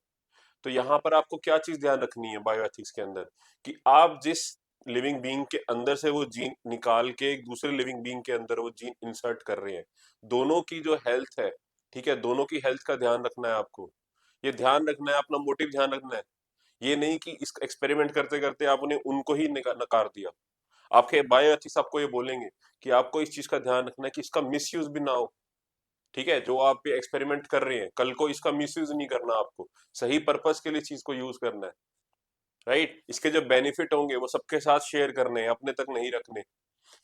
तो यहाँ पर आपको क्या चीज ध्यान रखनी है बायोएथिक्स के अंदर, कि आप जिस लिविंग बीइंग के अंदर से वो जीन निकाल के एक दूसरे लिविंग बीइंग के अंदर वो जीन इंसर्ट कर रहे हैं, दोनों की जो हेल्थ है, ठीक है, दोनों की हेल्थ का ध्यान रखना है आपको, ये ध्यान रखना है, अपना मोटिव ध्यान रखना है। ये नहीं कि इस एक्सपेरिमेंट करते करते आपने उनको ही नकार दिया। आपके बायोएथिक्स आपको ये बोलेंगे कि आपको इस चीज का ध्यान रखना है कि इसका मिसयूज भी ना हो, ठीक है, जो आप ये एक्सपेरिमेंट कर रहे हैं कल को इसका मिसयूज नहीं करना, आपको सही पर्पस के लिए चीज को यूज करना है, राइट? इसके जो बेनिफिट होंगे वो सबके साथ शेयर करने हैं, अपने तक नहीं रखने।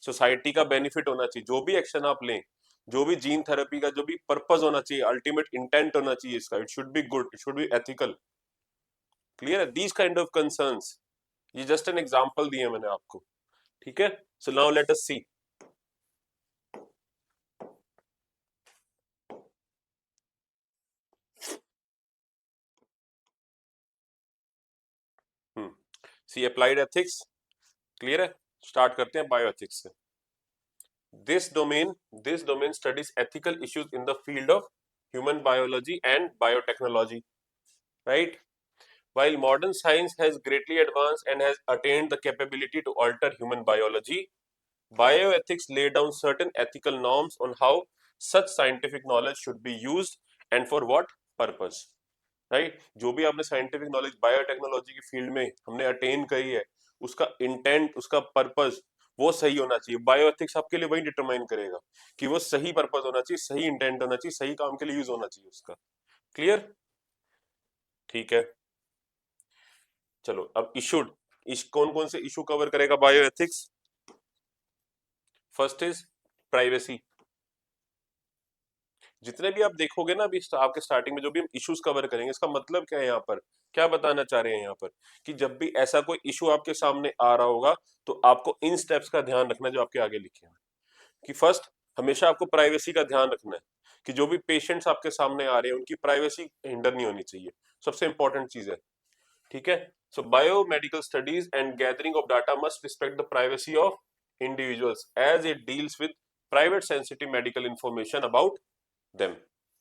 सोसाइटी का बेनिफिट होना चाहिए, जो भी एक्शन आप लें, जो भी जीन थेरेपी का जो भी पर्पस होना चाहिए, अल्टीमेट इंटेंट होना चाहिए इसका, it should be good, it should be ethical, clear है? दीज काइंड ऑफ कंसर्न्स, ये जस्ट एन एग्जांपल दिए मैंने आपको, ठीक है? सो नाउ लेट अस सी। सी अप्लाइड एथिक्स, क्लियर है? स्टार्ट करते हैं बायोएथिक्स से। This domain, this domain studies ethical issues in the field of human biology and biotechnology, right? While modern science has greatly advanced and has attained the capability to alter human biology, bioethics lay down certain ethical norms on how such scientific knowledge should be used and for what purpose. Right? जो भी आपने scientific knowledge biotechnology की field में हमने attain करी है, उसका intent, उसका पर्पस वो सही होना चाहिए। बायोएथिक्स आपके लिए वही डिटरमाइन करेगा कि वो सही पर्पस होना चाहिए, सही इंटेंट होना चाहिए, सही काम के लिए यूज होना चाहिए उसका। क्लियर? ठीक है, चलो अब इशूड, कौन कौन से इशू कवर करेगा बायोएथिक्स? First is privacy. जितने भी आप देखोगे ना अभी आपके स्टार्टिंग में जो भी हम इश्यूज कवर करेंगे, इसका मतलब क्या है यहाँ पर, क्या बताना चाह रहे हैं यहाँ पर, कि जब भी ऐसा कोई इशू आपके सामने आ रहा होगा तो आपको इन स्टेप्स का ध्यान रखना है जो आपके आगे लिखे हैं। कि फर्स्ट, हमेशा आपको प्राइवेसी का ध्यान रखना है कि जो भी पेशेंट्स आपके सामने आ रहे हैं उनकी प्राइवेसी हिंडर नहीं होनी चाहिए, सबसे इंपॉर्टेंट चीज है। ठीक है? So biomedical studies and gathering of data must respect the privacy of individuals as it deals with private sensitive medical information about them.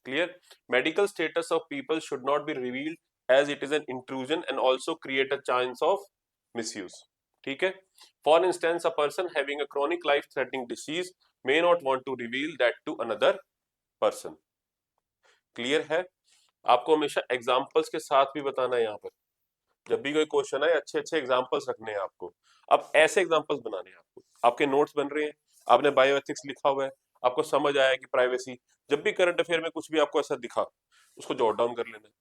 Clear? Medical status of people should not be revealed as it is an intrusion and also create a chance of misuse. ठीक है? For instance, a person having a chronic life-threatening disease may not want to reveal that to another person. Clear है? आपको हमेशा examples के साथ भी बताना है यहाँ पर। जब भी कोई क्वेश्चन है अच्छे अच्छे एग्जाम्पल्स रखने हैं आपको। अब ऐसे एग्जाम्पल्स बनाने हैं आपको। आपके नोट्स बन रहे हैं, आपने बायोएथिक्स लिखा हुआ है, आपको समझ आया कि प्राइवेसी, जब भी करंट अफेयर में कुछ भी आपको ऐसा दिखा उसको जॉट डाउन कर लेना है।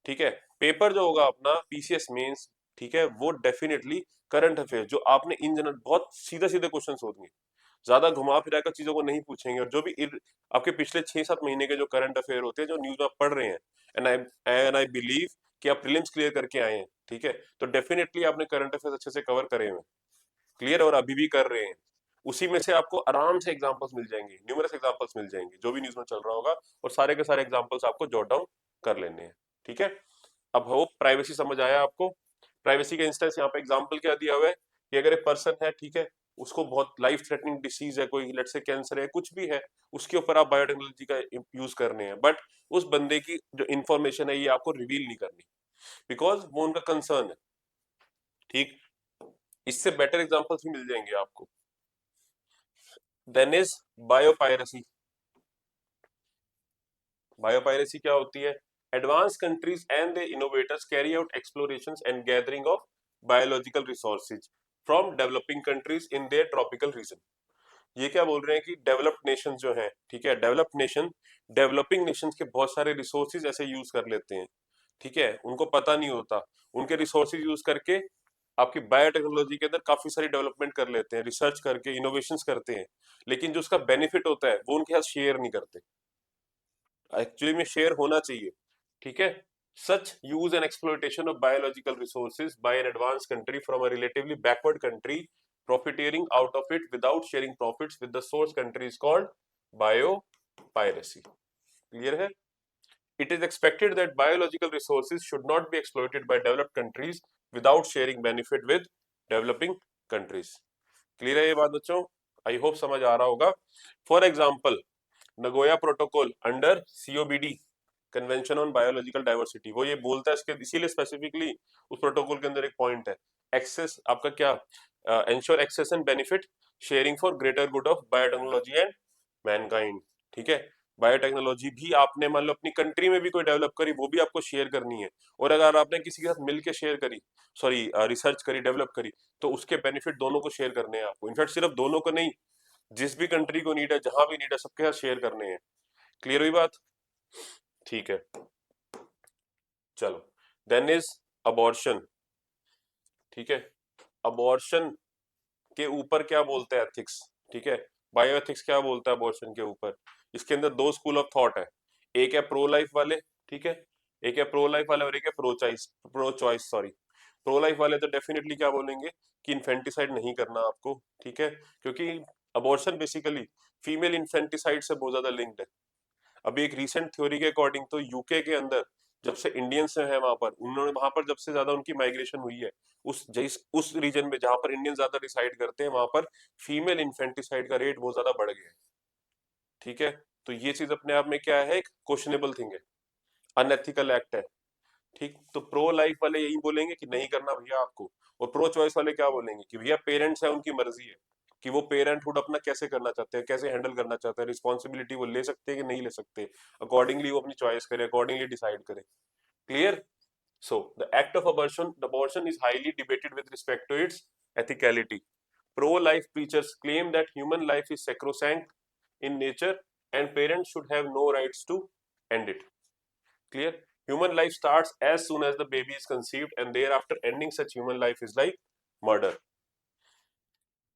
ठीक है? पेपर जो होगा अपना पीसीएस मेंस, ठीक है, वो डेफिनेटली करंट अफेयर जो आपने इन जनरल बहुत सीधे सीधे क्वेश्चन होंगे, ज्यादा घुमा फिरा कर चीजों को नहीं पूछेंगे, और जो भी आपके पिछले 6-7 महीने के जो करंट अफेयर होते हैं जो न्यूज में आप पढ़ रहे हैं, एंड आई बिलीव कि आप प्रीलिम्स क्लियर करके आए हैं, ठीक है, तो डेफिनेटली आपने करंट अफेयर्स अच्छे से कवर करे हुए, क्लियर, और अभी भी कर रहे हैं। उसी में से आपको आराम से एग्जांपल्स मिल जाएंगे, न्यूमरस एग्जांपल्स मिल जाएंगे जो भी न्यूज में चल रहा होगा, और सारे के सारे एग्जांपल्स आपको जॉट डाउन कर लेने हैं। ठीक है? अब होप प्राइवेसी समझ आया आपको। प्राइवेसी का इंस्टेंस यहाँ पे एग्जांपल क्या दिया हुआ है कि अगर एक पर्सन है, ठीक है, उसको बहुत लाइफ थ्रेटनिंग डिसीज है, कोई लेट्स से कैंसर है, कुछ भी है, उसके ऊपर आप बायोटेक्नोलॉजी का यूज करने हैं, बट उस बंदे की जो इंफॉर्मेशन है ये आपको रिवील नहीं करनी, बिकॉज वो उनका कंसर्न है। ठीक? इससे बेटर एग्जांपल्स भी मिल जाएंगे आपको। Then is biopiracy. बायोपायरेसी क्या होती है? Advance countries and the innovators carry out explorations and gathering of biological resources from developing countries in their tropical region. ये क्या बोल रहे हैं कि डेवलप्ड नेशन जो है, ठीक है, डेवलप्ड नेशन डेवलपिंग नेशंस के बहुत सारे रिसोर्सेज ऐसे यूज कर लेते हैं, ठीक है, उनको पता नहीं होता, उनके रिसोर्सेज यूज करके आपकी बायोटेक्नोलॉजी के अंदर काफी सारी डेवलपमेंट कर लेते हैं, रिसर्च करके इनोवेशंस करते हैं, लेकिन जो उसका बेनिफिट होता है वो उनके साथ शेयर नहीं करते। एक्चुअली में शेयर होना चाहिए। ठीक है? Such use and exploitation of biological resources by an advanced country from a relatively backward country profiteering out of it without sharing profits with the source country is called biopiracy. Clear है? It is expected that biological resources should not be exploited by developed countries without sharing benefit with developing countries. Clear है ये बात बच्चों? I hope समझ आ रहा होगा। For example, Nagoya protocol under COBD, convention on biological diversity, वो ये बोलता है, इसके इसीलिए स्पेसिफिकली उस प्रोटोकॉल के अंदर एक पॉइंट है, एक्सेस आपका क्या, ensure access and benefit sharing for greater good of biotechnology and mankind. ठीक है? बायोटेक्नोलॉजी भी आपने मान लो अपनी कंट्री में भी कोई डेवलप करी, वो भी आपको शेयर करनी है, और अगर आपने किसी के साथ मिलकर शेयर करी, सॉरी रिसर्च करी, डेवलप करी, तो उसके बेनिफिट दोनों को शेयर करने हैं आपको, इनफैक्ट सिर्फ दोनों को नहीं, जिस भी कंट्री को नीड है, जहां भी नीड है, सबके साथ शेयर करने हैं। क्लियर हुई बात? ठीक है, चलो। Then is abortion. ठीक है? अबॉर्शन के ऊपर क्या बोलता है एथिक्स? ठीक है? बायोएथिक्स क्या बोलता है अबॉर्शन के ऊपर? इसके अंदर दो स्कूल ऑफ थॉट है, एक है प्रो लाइफ वाले, ठीक है, एक है प्रो लाइफ वाले और एक है pro choice sorry. Pro life वाले तो डेफिनेटली क्या बोलेंगे कि इन्फेंटिसाइड नहीं करना आपको, ठीक है, क्योंकि अबॉर्शन बेसिकली फीमेल इन्फेंटिसाइड से बहुत ज्यादा लिंक्ड है। अभी एक रीसेंट थ्योरी के अकॉर्डिंग तो यूके के अंदर जब से इंडियंस है वहां पर, उन्होंने वहां पर जब से ज्यादा उनकी माइग्रेशन हुई है उस रीजन में जहां पर इंडियन ज्यादा रिसाइड करते हैं, वहां पर फीमेल इन्फेंटिसाइड का रेट बहुत ज्यादा बढ़ गया है, ठीक है। तो ये चीज अपने आप में क्या है, एक क्वेश्चनेबल थिंग है, अनएथिकल एक्ट है, ठीक। तो प्रो लाइफ वाले यही बोलेंगे कि नहीं करना भैया आपको, और प्रो चॉइस वाले क्या बोलेंगे कि भैया पेरेंट्स है, उनकी मर्जी है कि वो पेरेंटहुड अपना कैसे करना चाहते हैं, कैसे हैंडल करना चाहते हैं, रिस्पॉन्सिबिलिटी वो ले सकते हैं कि नहीं ले सकते, अकॉर्डिंगली वो अपनी चॉइस करे, अकॉर्डिंगली डिसाइड करे। Clear? So, the act of abortion is highly debated with respect to its ethicality. Pro-life preachers claim that human life is sacrosanct in nature and parents should have no rights to end it. Clear? Human life starts as soon as the baby is conceived, and thereafter ending such human life is like murder.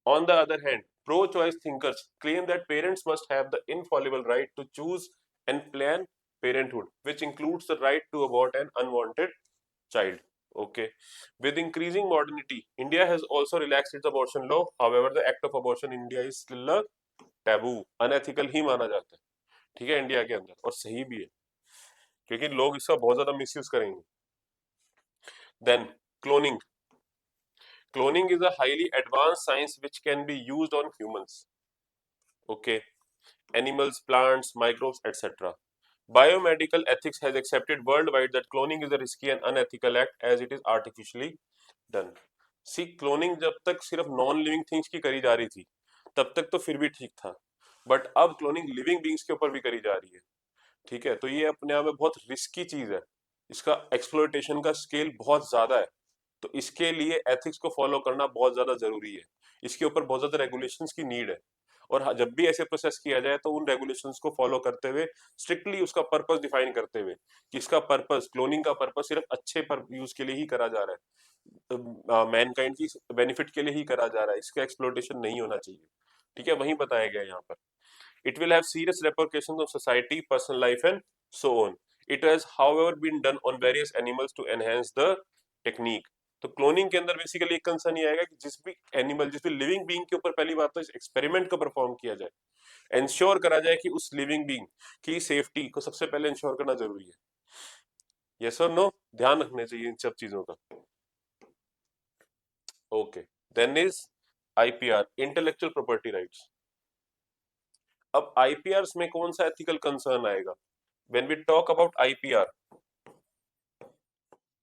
On the other hand, pro-choice thinkers claim that parents must have the infallible right to choose and plan parenthood, which includes the right to abort an unwanted child. Okay. With increasing modernity, India has also relaxed its abortion law. However, the act of abortion in India is still a taboo. Unethical ही माना जाता है, ठीक है, India के अंदर, और सही भी है क्योंकि लोग इसका बहुत ज्यादा मिसयूज करेंगे। Then cloning. Cloning is a highly advanced science which can be used on humans. Okay. Animals, plants, microbes, etc. Biomedical ethics has accepted worldwide that cloning is a risky and unethical act as it is artificially done. See cloning जब तक सिर्फ non living things की करी जा रही थी तब तक तो फिर भी ठीक था, बट अब क्लोनिंग लिविंग बींग्स के ऊपर भी करी जा रही है, ठीक है। तो ये अपने आप में बहुत रिस्की चीज है, इसका एक्सप्लोइटेशन का स्केल बहुत ज्यादा है, तो इसके लिए एथिक्स को फॉलो करना बहुत ज्यादा जरूरी है, इसके ऊपर बहुत ज्यादा रेगुलेशंस की नीड है। और जब भी ऐसे प्रोसेस किया जाए तो उन रेगुलेशंस को फॉलो करते हुए, स्ट्रिक्टली उसका पर्पस डिफाइन करते हुए कि इसका पर्पस, क्लोनिंग का पर्पस सिर्फ अच्छे पर यूज के लिए ही करा जा रहा है, मैनकाइंड की बेनिफिट के लिए ही करा जा रहा है, इसका एक्सप्लोइटेशन नहीं होना चाहिए, ठीक है, वही बताया गया है यहाँ पर। It will have serious repercussions on society, personal life, and so on. It has, however, been done on various animals to enhance the technique. तो क्लोनिंग के अंदर बेसिकली एक कंसर्न ये आएगा कि जिस भी एनिमल, जिस भी लिविंग बीइंग के ऊपर पहली बात तो इस एक्सपेरिमेंट को परफॉर्म किया जाए, इंश्योर करा जाए कि उस लिविंग बीइंग की सेफ्टी को सबसे पहले इंश्योर करना जरूरी है। यस और नो, ध्यान रखने चाहिए इन सब चीजों का। Okay, then is IPR, intellectual property rights. अब आईपीआर में कौन सा एथिकल कंसर्न आएगा? When we talk about IPR,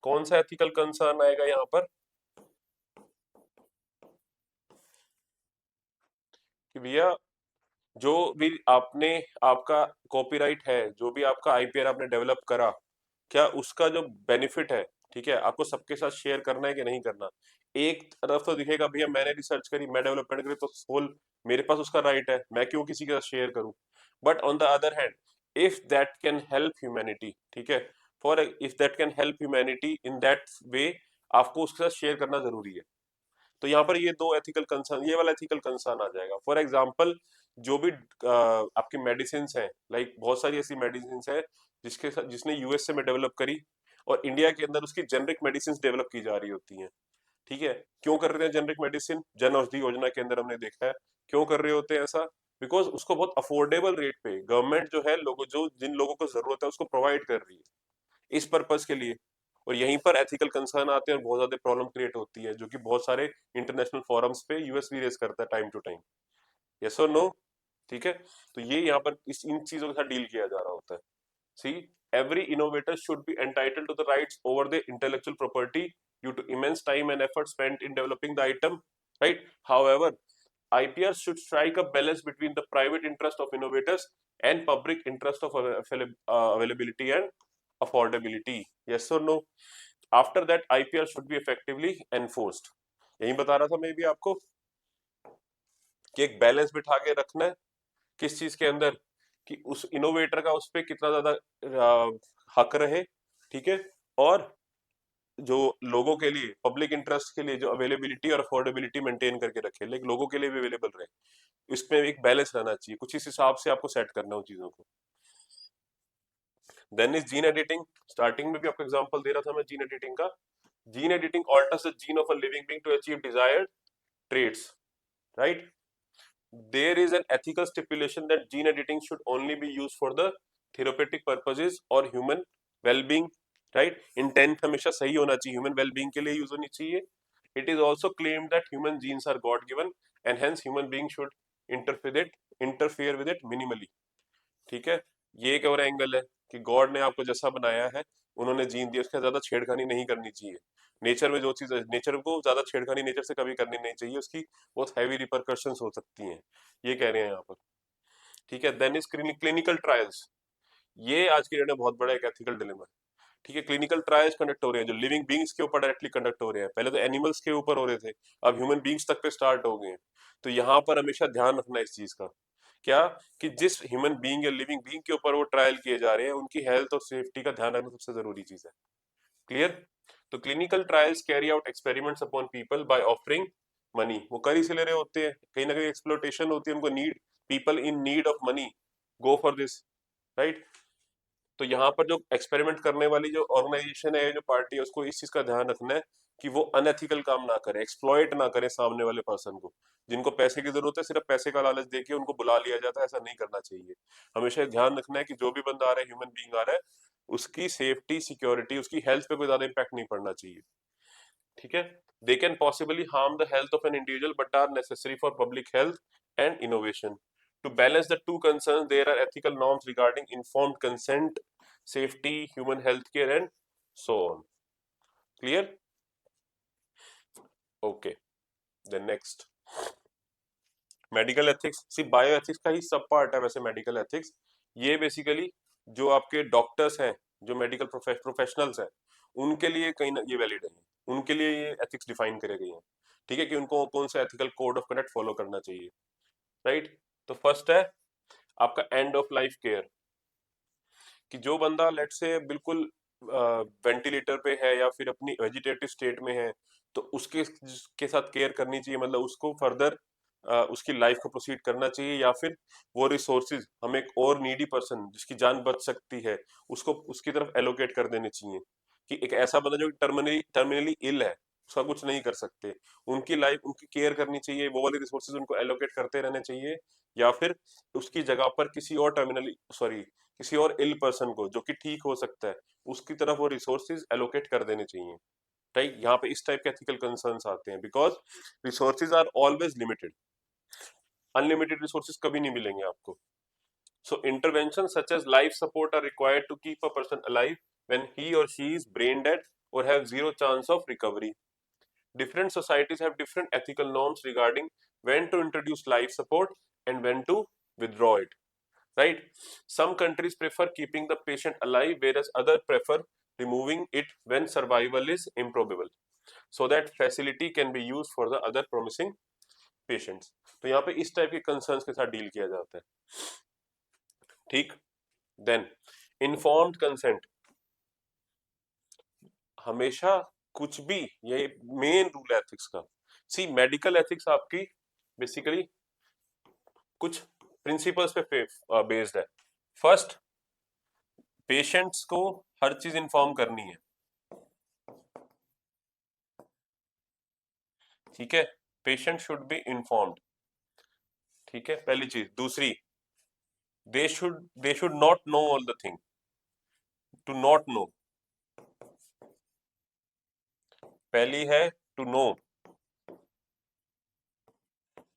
कौन सा एथिकल कंसर्न आएगा यहाँ पर कि भैया जो भी आपने, आपका कॉपीराइट है, जो भी आपका आईपीआर आपने डेवलप करा, क्या उसका जो बेनिफिट है, ठीक है, आपको सबके साथ शेयर करना है कि नहीं करना? एक तरफ तो दिखेगा भैया मैंने रिसर्च करी, मैं डेवलपमेंट करी, तो होल मेरे पास उसका राइट है, मैं क्यों किसी के साथ शेयर करूं? But on the other hand, if that can help humanity, ठीक है, for if that can help humanity in that way, आपको उसके साथ शेयर करना जरूरी है। तो यहाँ पर ये दो एथिकल कंसर्न, ये वाला एथिकल कंसर्न आ जाएगा। फॉर एग्जांपल, जो भी आपकी मेडिसिन है, लाइक बहुत सारी ऐसी मेडिसिन है जिसके साथ, जिसने यूएसए में डेवलप करी और इंडिया के अंदर उसकी जेनरिक मेडिसिन डेवलप की जा रही होती हैं, ठीक है। क्यों कर रहे हैं जेनरिक मेडिसिन? जन औषधि योजना के अंदर हमने देखा है क्यों कर रहे होते हैं ऐसा, बिकॉज उसको बहुत अफोर्डेबल रेट पे गवर्नमेंट जो है लोगों, जो जिन लोगों को जरूरत है उसको प्रोवाइड कर रही है इस पर्पज के लिए। और यहीं पर एथिकल कंसर्न आते हैं और बहुत ज्यादा प्रॉब्लम क्रिएट होती है, जो कि बहुत सारे इंटरनेशनल फोरम्स पे यूएस भी रेज करता है टाइम टू टाइम। यस और नो? ठीक है। तो ये यहाँ पर इस इन चीजों के साथ डील किया जा रहा होता है। सी, every innovator should be entitled to the rights over the intellectual property due to immense time and effort spent in developing the item, right? However, IPR should strike a balance between the private interest of innovators and public interest of availability and affordability. Yes or no? After that, IPR should be effectively enforced. यही बता रहा था मैं भी आपको कि एक balance बिठा के रखना है किस चीज के अंदर, कि उस इनोवेटर का उस पर कितना ज्यादा हक रहे, ठीक है, और जो लोगों के लिए, पब्लिक इंटरेस्ट के लिए जो अवेलेबिलिटी और अफोर्डेबिलिटी मेंटेन करके रखे, लेकिन लोगों के लिए भी अवेलेबल रहे, इसमें एक बैलेंस रहना चाहिए, कुछ इस हिसाब से आपको सेट करना उन चीजों को। Then is gene editing, starting में भी आपको एग्जांपल दे रहा था मैं जीन एडिटिंग का। Gene editing alters the gene of a living being to achieve desired traits, right? There is an ethical stipulation that gene editing should only be used for the therapeutic purposes or human well-being, right? Intent हमेशा सही होना चाहिए, human well-being के लिए use होनी चाहिए। It is also claimed that human genes are God given and hence human being should interfere with it minimally, ठीक है। ये एक और एंगल है कि गॉड ने आपको जैसा बनाया है, उन्होंने जीन दिया, उसके ज्यादा छेड़खानी नहीं करनी चाहिए। नेचर में जो चीज है, नेचर को ज्यादा छेड़खानी नेचर से कभी करनी नहीं चाहिए, उसकी बहुत हैवी रिपरकशंस हो सकती हैं, ये कह रहे हैं यहाँ पर, ठीक है। देन इज क्लिनिकल ट्रायल्स, ये आज की डेट में बहुत बड़ा एक एथिकल डिलेमा है, ठीक है। क्लिनिकल ट्रायल्स कंडक्ट हो रहे हैं जो लिविंग बींग्स के ऊपर डायरेक्टली कंडक्ट हो रहे हैं, पहले तो एनिमल्स के ऊपर हो रहे थे, अब ह्यूमन बींग्स तक पे स्टार्ट हो गए हैं। तो यहाँ पर हमेशा ध्यान रखना इस चीज का, क्या, कि जिस ह्यूमन बीइंग या लिविंग बीइंग के ऊपर वो ट्रायल किए जा रहे हैं, उनकी हेल्थ और सेफ्टी का ध्यान रखना सबसे जरूरी चीज है, क्लियर। तो clinical trials carry out experiments upon people by offering money, वो कर इसीलिए रहे होते हैं, कहीं ना कहीं एक्सप्लोटेशन होती है, उनको need, people in need of money go for this, right. तो यहाँ पर जो एक्सपेरिमेंट करने वाली जो ऑर्गेनाइजेशन है, जो पार्टी है, उसको इस चीज का ध्यान रखना है कि वो अनएथिकल काम ना करे, एक्सप्लॉइट ना करे सामने वाले पर्सन को। जिनको पैसे की जरूरत है, सिर्फ पैसे का लालच देके उनको बुला लिया जाता है, ऐसा नहीं करना चाहिए। हमेशा ध्यान रखना है कि जो भी बंदा आ रहा है, ह्यूमन बीइंग आ रहा है, उसकी सेफ्टी, सिक्योरिटी, उसकी हेल्थ पे कोई ज्यादा इम्पैक्ट नहीं पड़ना चाहिए, ठीक है। They can possibly harm the health of an individual but are necessary for public health and innovation. To balance the two concerns, there are ethical norms regarding informed consent, safety, human health care, and so on. Clear? Okay. Then next, medical ethics. See bio ethics का ही सब part है वैसे medical ethics. ये basically जो आपके doctors हैं, जो मेडिकल प्रोफेशनल्स हैं, उनके लिए कहीं ना ये वैलिड है, उनके लिए ये एथिक्स डिफाइन करे गई हैं, ठीक है, कि उनको कौन सा ethical code of conduct follow करना चाहिए, राइट। तो फर्स्ट है आपका एंड ऑफ लाइफ केयर, कि जो बंदा लेट से बिल्कुल वेंटिलेटर पे है या फिर अपनी वेजिटेटिव स्टेट में है, तो उसके के साथ केयर करनी चाहिए, मतलब उसको फर्दर उसकी लाइफ को प्रोसीड करना चाहिए, या फिर वो रिसोर्सेज हम एक और नीडी पर्सन जिसकी जान बच सकती है, उसको उसकी तरफ एलोकेट कर देने चाहिए। कि एक ऐसा बंदा जो टर्मिनली टर्मिनली इल है, उसका कुछ नहीं कर सकते, उनकी लाइफ, उनकी केयर करनी चाहिए, वो वाले रिसोर्सेज उनको एलोकेट करते रहने चाहिए, या फिर उसकी जगह पर किसी और टर्मिनली सॉरी किसी और इल पर्सन को जो कि ठीक हो सकता है, उसकी तरफ वो रिसोर्सेज एलोकेट कर देने चाहिए, राइट। यहाँ पे इस टाइप के एथिकल कंसर्न्स आते हैं, because resources are always limited, unlimited resources कभी नहीं मिलेंगे आपको। So intervention such as life support are required to keep a person alive when he or she is brain dead or have zero chance of recovery. Different societies have different ethical norms regarding when to introduce life support and when to withdraw it, right? Some countries prefer keeping the patient alive, whereas others prefer removing it when survival is improbable, so that facility can be used for the other promising patients. तो यहाँ पे इस type के concerns के साथ deal किया जाता है, ठीक। देन इन्फॉर्म्ड कंसेंट, हमेशा कुछ भी, ये मेन रूल है एथिक्स का। सी मेडिकल एथिक्स आपकी बेसिकली कुछ प्रिंसिपल्स पे बेस्ड है। फर्स्ट, पेशेंट्स को हर चीज इन्फॉर्म करनी है, ठीक है, पेशेंट शुड बी इन्फॉर्म्ड, ठीक है, पहली चीज। दूसरी, they should not know all the thing, to not know, पहली है टू नो,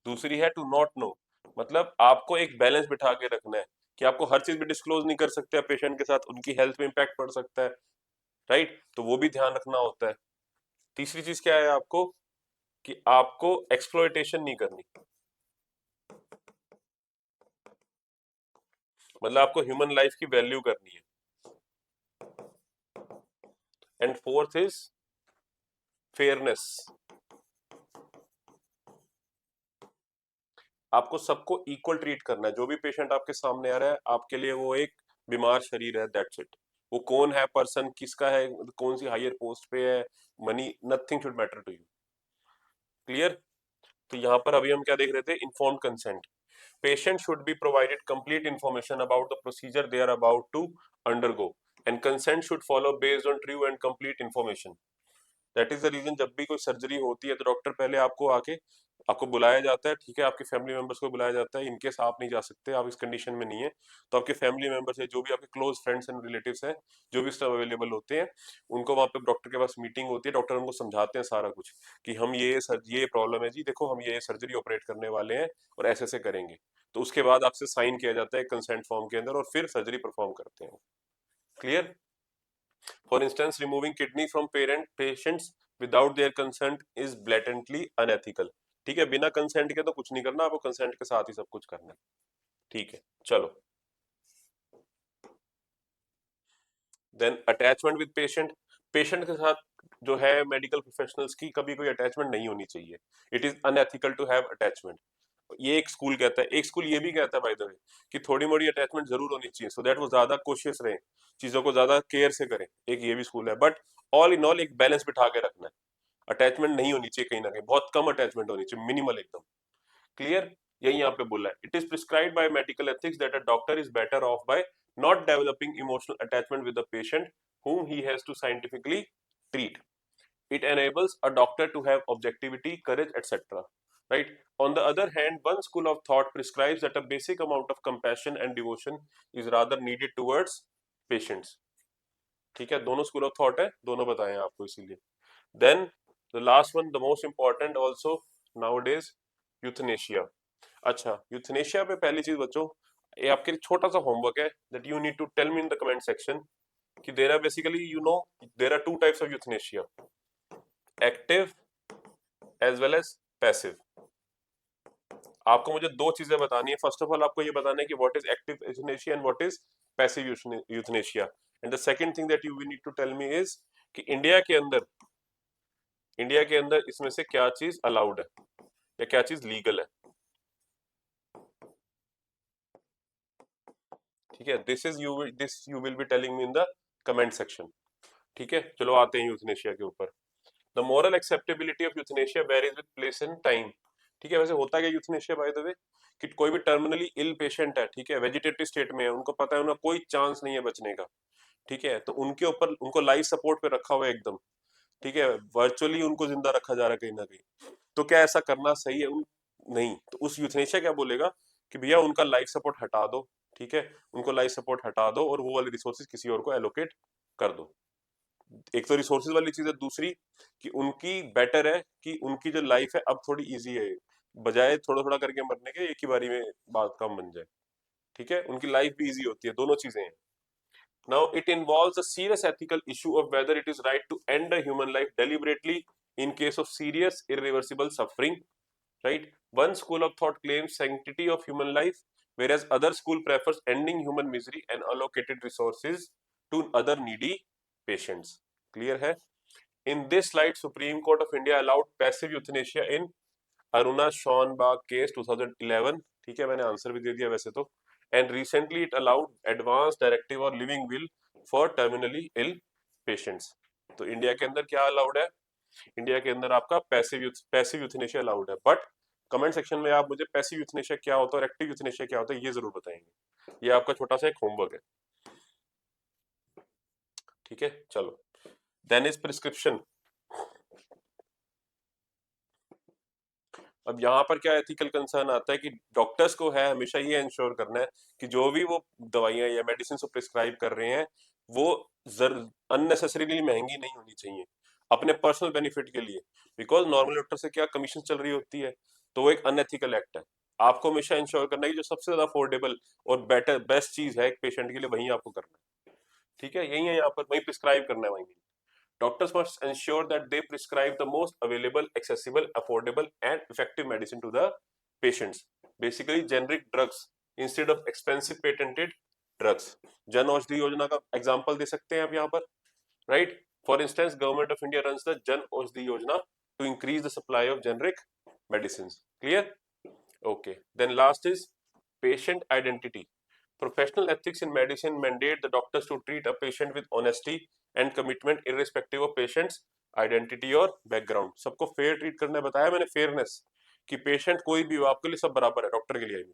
दूसरी है टू नॉट नो। मतलब आपको एक बैलेंस बिठा के रखना है कि आपको हर चीज भी डिस्क्लोज नहीं कर सकते पेशेंट के साथ, उनकी हेल्थ पे इम्पैक्ट पड़ सकता है, राइट, तो वो भी ध्यान रखना होता है। तीसरी चीज क्या है आपको, कि आपको एक्सप्लॉयटेशन नहीं करनी, मतलब आपको ह्यूमन लाइफ की वैल्यू करनी है। एंड फोर्थ इज फेयरनेस, आपको सबको इक्वल ट्रीट करना है। जो भी पेशेंट आपके सामने आ रहा है, आपके लिए वो एक बीमार शरीर है, दैट्स इट। वो कौन है पर्सन, किसका है, कौन सी हायर पोस्ट पे है, money, nothing should matter to you, clear. तो यहाँ पर अभी हम क्या देख रहे थे, informed consent. patient should be provided complete information about the procedure they are about to undergo and consent should follow based on true and complete information. That is the reason जब भी कोई सर्जरी होती है तो doctor पहले आपको बुलाया जाता है, ठीक है, आपके फैमिली मेंबर्स को बुलाया जाता है। इनकेस आप नहीं जा सकते, आप इस कंडीशन में नहीं है, तो आपके फैमिली मेंबर्स है, जो भी आपके क्लोज फ्रेंड्स एंड रिलेटिव्स हैं, जो भी सब अवेलेबल होते हैं, उनको वहाँ पे डॉक्टर के पास मीटिंग होती है। डॉक्टर उनको समझाते हैं सारा कुछ कि हम ये प्रॉब्लम है जी, देखो हम ये सर्जरी ऑपरेट करने वाले हैं और ऐसे ऐसे करेंगे। तो उसके बाद आपसे साइन किया जाता है कंसेंट फॉर्म के अंदर और फिर सर्जरी परफॉर्म करते हैं। Clear? For instance, removing kidney from parent patients without their consent is blatantly unethical. ठीक है, बिना कंसेंट के तो कुछ नहीं करना, आपको कंसेंट के साथ ही सब कुछ करना है। ठीक है, चलो। Then attachment with patient, patient के साथ जो है मेडिकल प्रोफेशनल्स की कभी कोई अटैचमेंट नहीं होनी चाहिए। It is unethical to have attachment. ये एक स्कूल कहता है, एक स्कूल ये भी कहता है बाय द वे कि थोड़ी मोड़ी अटैचमेंट जरूर होनी चाहिए, सो दैट वो ज्यादा कोशियस रहे, चीजों को ज्यादा केयर से करें। एक ये भी स्कूल है, बट ऑल इन ऑल एक बैलेंस बिठा के रखना है। अटैचमेंट नहीं होनी चाहिए कहीं ना कहीं, बहुत कम अटैचमेंट होनी चाहिए, मिनिमल एकदम। क्लियर? यही यहाँ पे बोला है, it is prescribed by medical ethics that a doctor is better off by not developing emotional attachment with the patient whom he has to scientifically treat. It enables a doctor to have objectivity, courage, etc. Right? On the other hand, one school of thought prescribes that a basic amount of compassion and devotion is rather needed towards patients. ठीक है, दोनों school of thought है, दोनों बताए हैं आपको इसीलिए। Then the last one, the most important also nowadays, euthanasia. अच्छा, यूथनेशिया पे पहली चीज बच्चों, ये आपके लिए छोटा सा होमवर्क है that you need to tell me in the comment section कि there are basically, you know, there are two types of euthanasia, active as well as passive. आपको मुझे दो चीजें बतानी है। फर्स्ट ऑफ ऑल आपको ये बताना है कि what is active euthanasia and what is passive euthanasia. And the second thing that you need to tell me is कि इंडिया के अंदर इसमें से क्या चीज अलाउड है या क्या चीज लीगल है। ठीक है, this you will be telling me in the comment section. ठीक है, चलो आते हैं यूथनेशिया के ऊपर। The moral acceptability of euthanasia varies with place and time. ठीक है, वैसे होता क्या यूथनेशिया बाय द वे कि कोई भी टर्मिनली इल पेशेंट है, ठीक है, वेजिटेटिव स्टेट में है, उनको पता है उनका कोई चांस नहीं है बचने का, ठीक है, तो उनके ऊपर उनको लाइफ सपोर्ट पे रखा हुआ है एकदम, ठीक है, वर्चुअली उनको जिंदा रखा जा रहा है कहीं ना कहीं। तो क्या ऐसा करना सही है? नहीं, तो उस यूथनेशिया क्या बोलेगा कि भैया उनका लाइफ सपोर्ट हटा दो, ठीक है, उनको लाइफ सपोर्ट हटा दो और वो वाले रिसोर्सेज किसी और को एलोकेट कर दो। एक तो रिसोर्सेज वाली चीज है, दूसरी कि उनकी बेटर है कि उनकी जो लाइफ है अब थोड़ी इजी है, बजाय थोड़ा थोड़ा करके मरने के एक ही बारी में बात काम बन जाए। ठीक है, उनकी लाइफ भी इजी होती है, दोनों चीजें हैं। Now it involves a serious ethical issue of whether it is right to end a human life deliberately in case of serious irreversible suffering. Right? One school of thought claims sanctity of human life, whereas other school prefers ending human misery and allocated resources to other needy patients. Clear है? In this slide, Supreme Court of India allowed passive euthanasia in Aruna Shonbag case 2011. ठीक है, मैंने answer भी दे दिया वैसे तो। And recently it allowed advance directive or living will for terminally ill patients. तो India के अंदर क्या अलाउड है? इंडिया के अंदर आपका पैसिव यूथनेशिया अलाउड है, बट कमेंट सेक्शन में आप मुझे पैसिव यूथनेशिया क्या होता है और एक्टिव यूथनेशिया क्या होता है ये जरूर बताएंगे। ये आपका छोटा सा एक होमवर्क है। ठीक है, चलो। Then is prescription. अब यहाँ पर क्या एथिकल कंसर्न आता है कि डॉक्टर्स को है हमेशा ये इंश्योर करना है कि जो भी वो दवाइयां या मेडिसिन प्रिस्क्राइब कर रहे हैं वो अननेसेसरीली महंगी नहीं होनी चाहिए अपने पर्सनल बेनिफिट के लिए, बिकॉज नॉर्मल डॉक्टर से क्या कमीशन चल रही होती है, तो वो एक अनएथिकल एक्ट है। आपको हमेशा इंश्योर करना है कि जो सबसे ज्यादा अफोर्डेबल और बेटर बेस्ट चीज है एक पेशेंट के लिए वही आपको करना है। ठीक है, यही है यहाँ पर, वही प्रिस्क्राइब करना है वही। Doctors must ensure that they prescribe the most available, accessible, affordable, and effective medicine to the patients. Basically, generic drugs instead of expensive patented drugs. Jan Aushadhi Yojana का एग्जांपल दे सकते हैं आप यहाँ पर, right? For instance, Government of India runs the Jan Aushadhi Yojana to increase the supply of generic medicines. Clear? Okay. Then last is patient identity. Professional ethics in medicine mandate the doctors to treat a patient with honesty and commitment irrespective of patient's identity और background. सबको fair treat करना बताया मैंने, fairness कि patient कोई भी हो आपके लिए सब बराबर है डॉक्टर के लिए भी।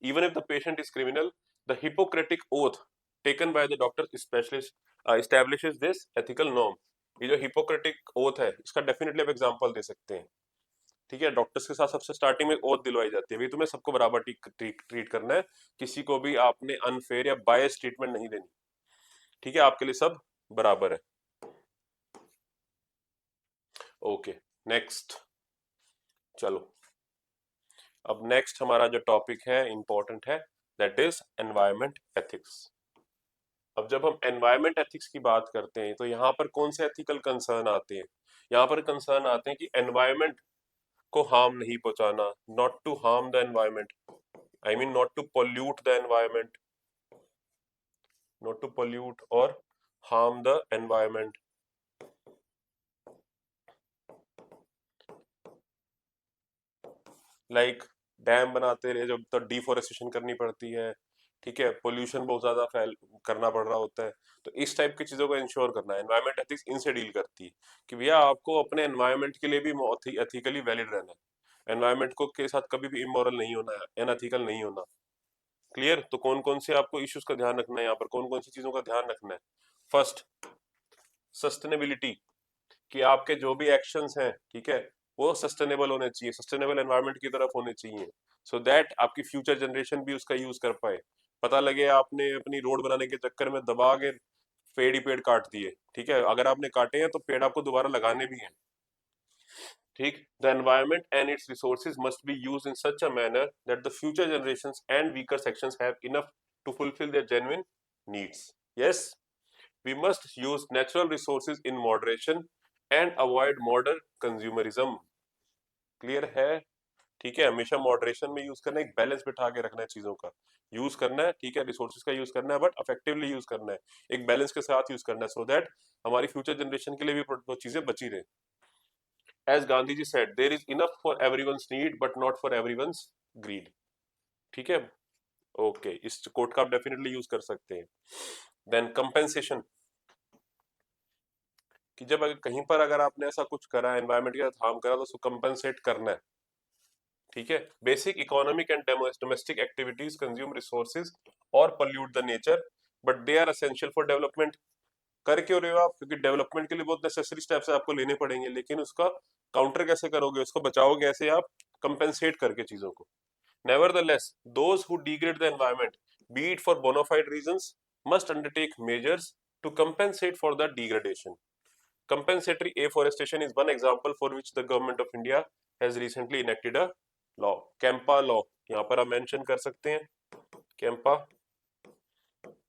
Even if the patient is criminal, the Hippocratic oath taken by the doctor specialist establishes this ethical norm. ये जो हिपोक्रेटिक ओथ है इसका डेफिनेटली आप एग्जांपल दे सकते हैं। ठीक है, डॉक्टर्स के साथ सबसे स्टार्टिंग में ओथ दिलवाई जाती है, भाई तुम्हें सबको बराबर ट्रीट करना है, किसी को भी आपने अनफेयर या बायस ट्रीटमेंट नहीं देनी। ठीक है, आपके लिए सब बराबर है। Okay, next. चलो, अब नेक्स्ट हमारा जो टॉपिक है इंपॉर्टेंट है, दैट इज एनवायरमेंट एथिक्स। अब जब हम एनवायरमेंट एथिक्स की बात करते हैं तो यहाँ पर कौन से एथिकल कंसर्न आते हैं? यहाँ पर कंसर्न आते हैं कि एनवायरमेंट को हार्म नहीं पहुंचाना, not to harm the environment, I mean not to pollute the environment, not to pollute or harm the environment. Like dam बनाते रहे जब तो डिफोरेस्टेशन करनी पड़ती है, ठीक है, पोल्यूशन बहुत ज्यादा फैल करना पड़ रहा होता है। तो इस टाइप की चीजों को इंश्योर करना है, एनवायरमेंट एथिक्स इनसे डील करती है कि भैया आपको अपने एनवायरमेंट के लिए भी एथिकली वैलिड रहना है, एनवायरमेंट को के साथ कभी भी इमोरल नहीं होना है, अनएथिकल नहीं होना। क्लियर? तो कौन कौन से आपको इश्यूज का ध्यान रखना है, यहाँ पर कौन कौन सी चीजों का ध्यान रखना है? फर्स्ट, सस्टेनेबिलिटी, कि आपके जो भी एक्शंस हैं, ठीक है, वो सस्टेनेबल होने चाहिए, सस्टेनेबल एनवायरनमेंट की तरफ होने चाहिए, सो दैट आपकी फ्यूचर जनरेशन भी उसका यूज कर पाए। पता लगे आपने अपनी रोड बनाने के चक्कर में दबा के पेड़ ही पेड़ काट दिए, ठीक है, अगर आपने काटे हैं तो पेड़ आपको दोबारा लगाने भी हैं। ठीक, the environment and its resources must be used in such a manner that the future generations and weaker sections have enough to fulfil their genuine needs. Yes, we must use natural resources in moderation and avoid modern consumerism। Clear है? ठीक है, हमेशा moderation में use करना है, एक balance बिठा के रखना है, चीजों का यूज करना है, ठीक है, रिसोर्सेज का यूज करना है बट इफेक्टिवली यूज करना है, एक बैलेंस के साथ यूज करना है, सो दैट हमारी फ्यूचर जनरेशन के लिए भी वो चीजें बची रहे। As Gandhi ji said, there is enough for everyone's need but not for everyone's greed. ठीक है, ओके, इस कोट का आप डेफिनेटली यूज कर सकते हैं। देन कंपेंसेशन, कि जब अगर कहीं पर अगर आपने ऐसा कुछ करा, एनवायरमेंट के साथ हार्म करा, तो उसको कंपनसेट करना है। ठीक है, basic economic and domestic activities consume resources or pollute the nature but they are essential for development. कर क्यों रहे हो आप? क्योंकि डेवलपमेंट के लिए बहुत नेसेसरी स्टेप्स आपको लेने पड़ेंगे, लेकिन उसका काउंटर कैसे करोगे, उसको बचाओगे कैसे आप? कंपेंसेट करके चीजों को। Nevertheless, those who degrade the environment, be it for bona fide reasons, must undertake measures to compensate for the degradation. Compensatory afforestation is one example for which the government of India has recently enacted a law, Campa law. यहाँ पर आप mention कर सकते हैं Campa.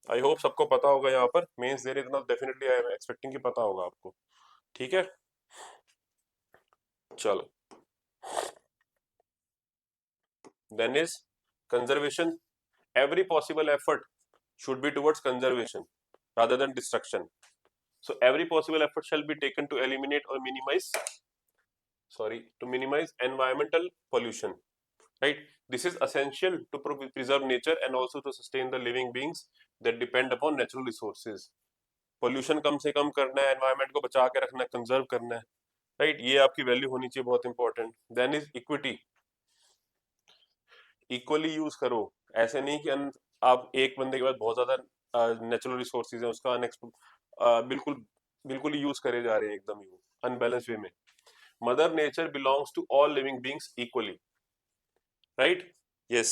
I hope सबको पता होगा, यहाँ पर मेंस दे रहे इतना डेफिनेटली आई एम एक्सपेक्टिंग कि पता होगा आपको। ठीक है, चलो, then is conservation, every possible effort should be towards conservation rather than destruction, so every possible effort shall be taken to eliminate or minimize, sorry, to minimize environmental pollution, right? This is essential to preserve nature and also to sustain the living beings that depend upon natural resources। Pollution कम से कम करना है, environment को बचा के रखना है, कंजर्व करना है, राइट? ये आपकी वैल्यू होनी चाहिए, बहुत important. Then is equity, equally use करो। ऐसे नहीं कि आप एक बंदे के बाद बहुत ज्यादा नेचुरल रिसोर्सेज है उसका बिल्कुल बिल्कुल यूज करे जा रहे हैं एकदम ही अनबैलेंस वे में। Mother nature belongs to all living beings equally, right? Yes,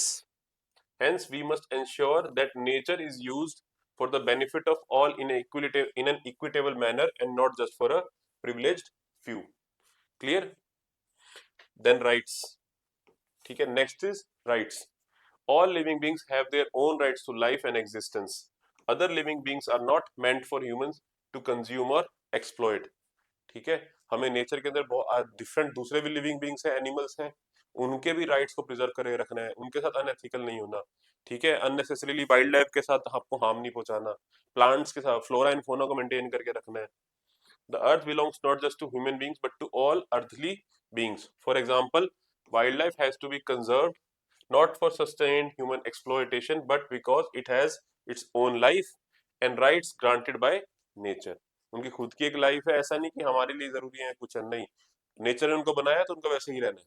hence we must ensure that nature is used for the benefit of all in an equitable manner and not just for a privileged few। clear? then rights, ठीक है, next is rights। all living beings have their own rights to life and existence। other living beings are not meant for humans to consume or exploit। ठीक है, हमें nature के अंदर different दूसरे भी living beings हैं, एनिमल्स हैं, उनके भी राइट्स को प्रिजर्व करे रखना है, उनके साथ अनएथिकल नहीं होना। ठीक है, अननेसेसरीली वाइल्ड लाइफ के साथ आपको हार्म नहीं पहुंचाना, प्लांट्स के साथ फ्लोरा एंड फौना को मेंटेन करके रखना है। The earth belongs not just to human beings but to all earthly beings. For example, wildlife has to be conserved not for sustained human exploitation but because it has its own life and rights granted by nature। उनकी खुद की एक life है, ऐसा नहीं कि हमारे लिए जरूरी है कुछ नहीं, नेचर ने उनको बनाया तो उनको वैसे ही रहना है।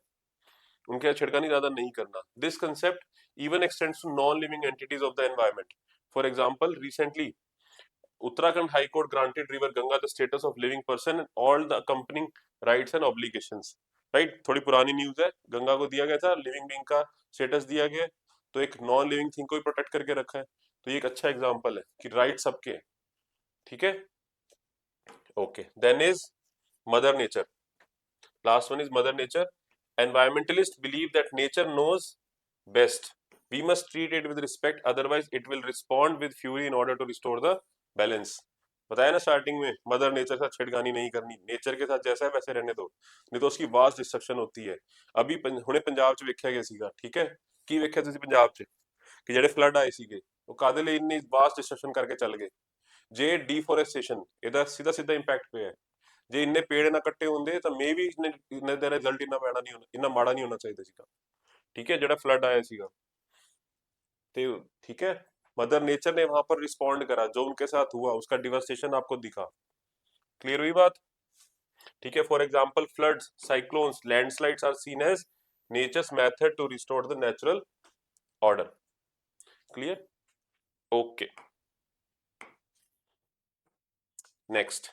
उनके साथ छिड़कानी ज्यादा नहीं करना। This concept even extends to non living entities of the environment. For example, recently Uttarakhand High Court granted River Ganga the status of living person and all the accompanying rights and obligations. Right, थोड़ी पुरानी news है, गंगा को दिया गया था living being का status दिया गया, तो एक नॉन लिविंग थिंग को भी प्रोटेक्ट करके रखा है। तो ये एक अच्छा एग्जांपल है कि राइट सबके हैं। ठीक है, okay. Then is mother nature, last one is mother nature. Environmentalist believe that nature knows best, we must treat it with respect, otherwise it will respond with fury in order to restore the balance. बताया ना starting में, mother nature के साथ छेड़खानी नहीं करनी, nature के साथ जैसा है वैसे रहने दो, नहीं तो उसकी वास्ट डिस्ट्रक्शन होती है। अभी हुणे पंजाब च वेख्या गया सीगा, ठीक है, की वेख्या तुसी पंजाब च कि ਜਿਹੜੇ ਫਲੱਡ ਆਏ ਸੀਗੇ ਉਹ ਕਾਦੇ ਲਈ ਇੰਨੀ ਵਾਸਟ ਡਿਸਟਰਕਸ਼ਨ ਕਰਕੇ ਚੱਲ ਗਏ। ਜੇ ਡੀਫੋਰੈਸਟੇਸ਼ਨ ਇਹਦਾ ਸਿੱਧਾ ਸਿੱਧਾ ਇੰਪੈਕਟ ਪਿਆ ਹੈ। ਜੇ ਇੰਨੇ ਪੇੜ ਨਾ ਕੱਟੇ ਹੁੰਦੇ ਤਾਂ ਮੇ ਵੀ ਇੰਨੇ ਦਾ ਰਿਜ਼ਲਟ ਇੰਨਾ ਪੈਣਾ ਨਹੀਂ ਹੋਣਾ, ਇੰਨਾ ਮਾੜਾ ਨਹੀਂ ਹੋਣਾ ਚਾਹੀਦਾ ਸੀਗਾ। ठीक है, ਜਿਹੜਾ ਫਲੱਡ ਆਇਆ ਸੀਗਾ ਤੇ ठीक है, मदर नेचर ने वहां पर रिस्पॉन्ड करा, जो उनके साथ हुआ उसका डिवास्टेशन आपको दिखा। क्लियर हुई बात? ठीक है, for example floods, cyclones, landslides are seen as nature's method to restore the natural order. Clear? Okay, next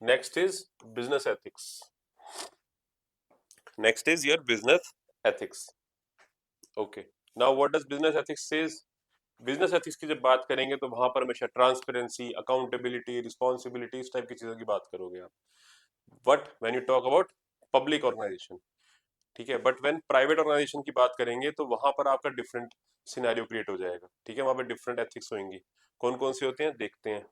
next is business ethics. Next is your business ethics. Okay, now what does business ethics says? Business ethics की जब बात करेंगे तो वहां पर हमेशा transparency, accountability, responsibility, इस type की चीजों की बात करोगे आप। But when you talk about public organization, ठीक है, बट व्हेन प्राइवेट ऑर्गेनाइजेशन की बात करेंगे तो वहां पर आपका डिफरेंट सिनेरियो क्रिएट हो जाएगा। ठीक है, वहां पर डिफरेंट एथिक्स होंगी। कौन कौन से होते हैं देखते हैं।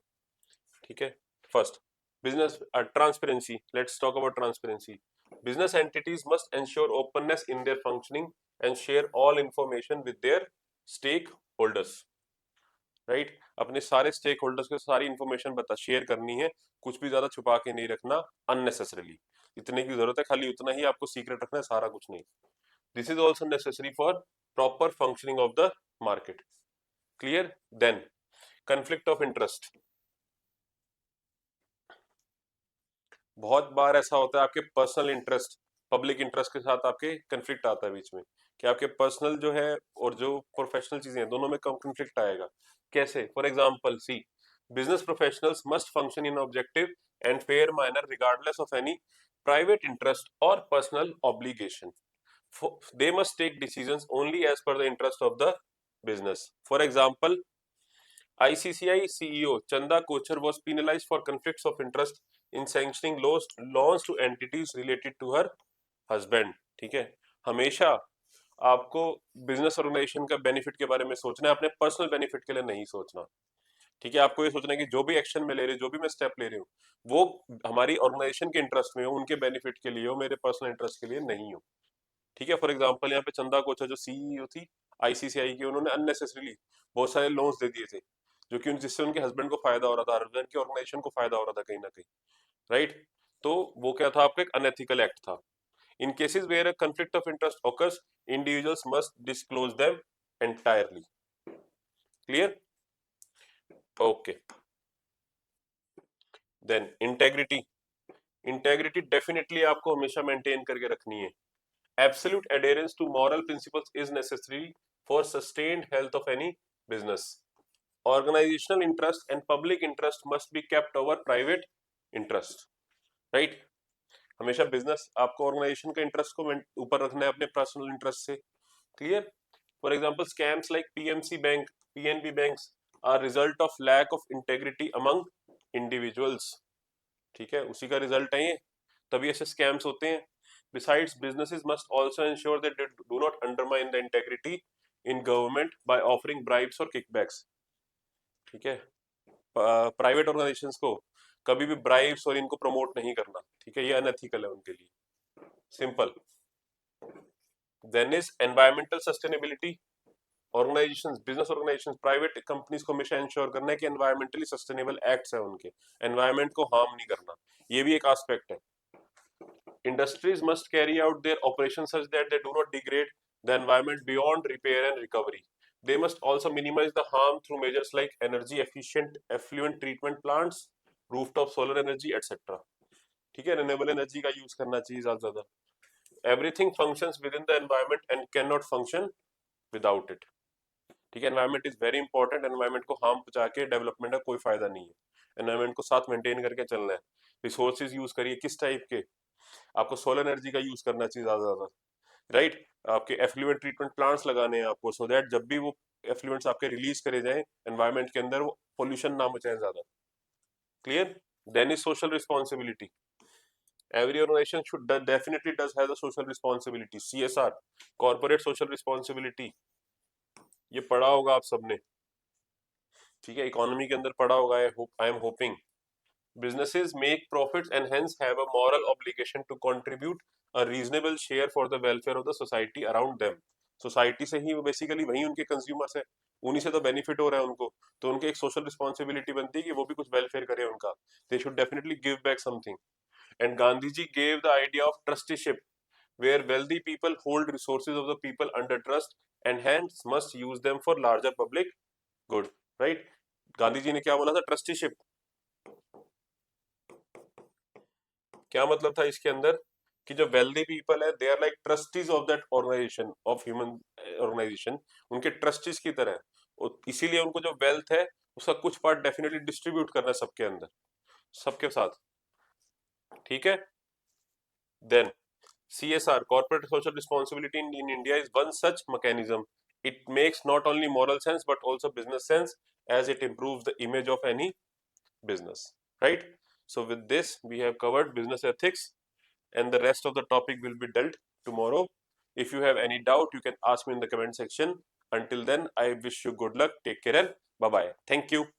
ठीक है, first business transparency. Let's talk about transparency. Business entities must ensure openness in their functioning and share all information with their stakeholders. Right, अपने सारे स्टेक होल्डर्स को सारी इंफॉर्मेशन बता शेयर करनी है, कुछ भी ज्यादा छुपा के नहीं रखना अननेसेसरीली। इतने की जरूरत है, खाली उतना ही आपको सीक्रेट रखना है, सारा कुछ नहीं। This is also necessary for proper functioning of the market. Clear? Then conflict of interest. बहुत बार ऐसा होता है आपके पर्सनल इंटरेस्ट पब्लिक इंटरेस्ट के साथ आपके कंफ्लिक्ट आता है बीच में, कि आपके पर्सनल जो है और जो प्रोफेशनल चीजें हैं दोनों में कम कंफ्लिक्ट आएगा। कैसे? For example see, business professionals must function in objective and fair manner regardless of any private interest or personal obligation. they must take decisions only as per the interest of the business. For example, ICCI CEO Chanda Kochhar was penalized for conflicts of interest in sanctioning loans to entities related to her husband. ठीक है, हमेशा आपको business organisation का benefit के बारे में सोचना है, अपने पर्सनल बेनिफिट के लिए नहीं सोचना। ठीक है, आपको ये सोचना है कि जो भी एक्शन में ले रही हूँ, जो भी मैं स्टेप ले रही हूँ, वो हमारी ऑर्गेनाइजेशन के इंटरेस्ट में हो, उनके बेनिफिट के लिए हो, मेरे पर्सनल इंटरेस्ट के लिए नहीं हो। ठीक है, फॉर एग्जांपल यहाँ पे चंदा कोचर जो सीईओ थी आईसीसीआई की, उन्होंने अननेसेसरीली बहुत सारे लोन्स दे दिए थे, जो कि जिससे उनके हस्बैंड को फायदा हो रहा था, हस्बैंड की ऑर्गेनाइजेशन को फायदा हो रहा था कहीं ना कहीं। राइट, तो वो क्या था, आपका एक अनएथिकल एक्ट था। In cases where a conflict of interest occurs, individuals must disclose them entirely. Clear? Okay, then integrity. Integrity definitely आपको हमेशा मेंटेन करके रखनी है। Absolute adherence to moral principles is necessary for sustained health of any business. Organizational interest and public interest must be kept over private interest. Right? हमेशा business आपको organization का interest को ऊपर रखना है अपने पर्सनल इंटरेस्ट से। क्लियर? For example scams like PMC bank, PNB banks are result of lack of integrity among individuals. ठीक है, उसी का रिजल्ट है ये, तभी ऐसे स्कैम्स होते हैं। Besides, businesses must also ensure that they do not undermine the integrity in government by offering bribes or kickbacks. ठीक है, प्राइवेट ऑर्गेनाइजेशंस को कभी भी ब्राइब्स और इनको प्रमोट नहीं करना। ठीक है, ये अनएथिकल है उनके लिए। Simple. Then is environmental sustainability. Organizations, business organizations, private companies को हमेशा इंश्योर करना है कि एनवायरमेंटली सस्टेनेबल एक्ट्स है उनके, एनवायरमेंट को हार्म नहीं करना, ये भी एक एस्पेक्ट है। Industries must carry out their operations such that they do not degrade the environment beyond repair and recovery. They must also minimize the harm through measures like energy efficient effluent treatment plants, rooftop solar energy, etc. ठीक है, renewable energy का use करना चाहिए ज्यादा से ज्यादा। Everything functions with in the environment and can not function without it. ठीक है, environment is very important. Environment को हार्म पहुंचा के डेवलपमेंट का कोई फायदा नहीं है। एनवायरमेंट को साथ मेंटेन करके चलना है। रिसोर्सेज यूज करिए किस टाइप के, आपको सोलर एनर्जी का यूज करना चाहिए ज्यादा ज्यादा, राइट। आपके एफ्लुएंट ट्रीटमेंट प्लांट्स लगाने हैं आपको, सो दैट जब भी वो एफ्लुएंट्स आपके रिलीज करे जाए एनवायरमेंट के अंदर, वो पोल्यूशन ना मचाए ज्यादा। Clear? Then is social responsibility. Every organization should definitely does has a social responsibility, CSR, corporate social responsibility। ये पढ़ा होगा आप सबने, ठीक है, इकोनॉमी के अंदर पढ़ा होगा, I am hoping. Businesses make profits and hence have a moral obligation to contribute a reasonable share for the welfare of the society around them। Society से ही बेसिकली वही उनके कंज्यूमर्स है, उन्हीं से तो बेनिफिट हो रहा है उनको, तो उनके एक सोशल रिस्पॉन्सिबिलिटी बनती है कि वो भी कुछ वेलफेयर करे उनका। They should definitely give back something. And Gandhiji gave the idea of trusteeship, where wealthy people hold resources of the people under trust and hence must use them for larger public good, right? Gandhi ji ने क्या बोला था? Trusteeship. क्या मतलब था इसके अंदर? कि जो वेल्दी पीपल है they are like trustees of that organization, of human organization, उनके ट्रस्टीज की तरह। और इसीलिए उनको जो वेल्थ है उसका कुछ पार्ट डेफिनेटली डिस्ट्रीब्यूट करना है सबके अंदर, सबके साथ। ठीक है, then CSR, corporate social responsibility in India is one such mechanism. It makes not only moral sense but also business sense, as it improves the image of any business, right? So with this we have covered business ethics, and the rest of the topic will be dealt tomorrow. If you have any doubt, you can ask me in the comment section. Until then, I wish you good luck, take care, and bye bye. Thank you.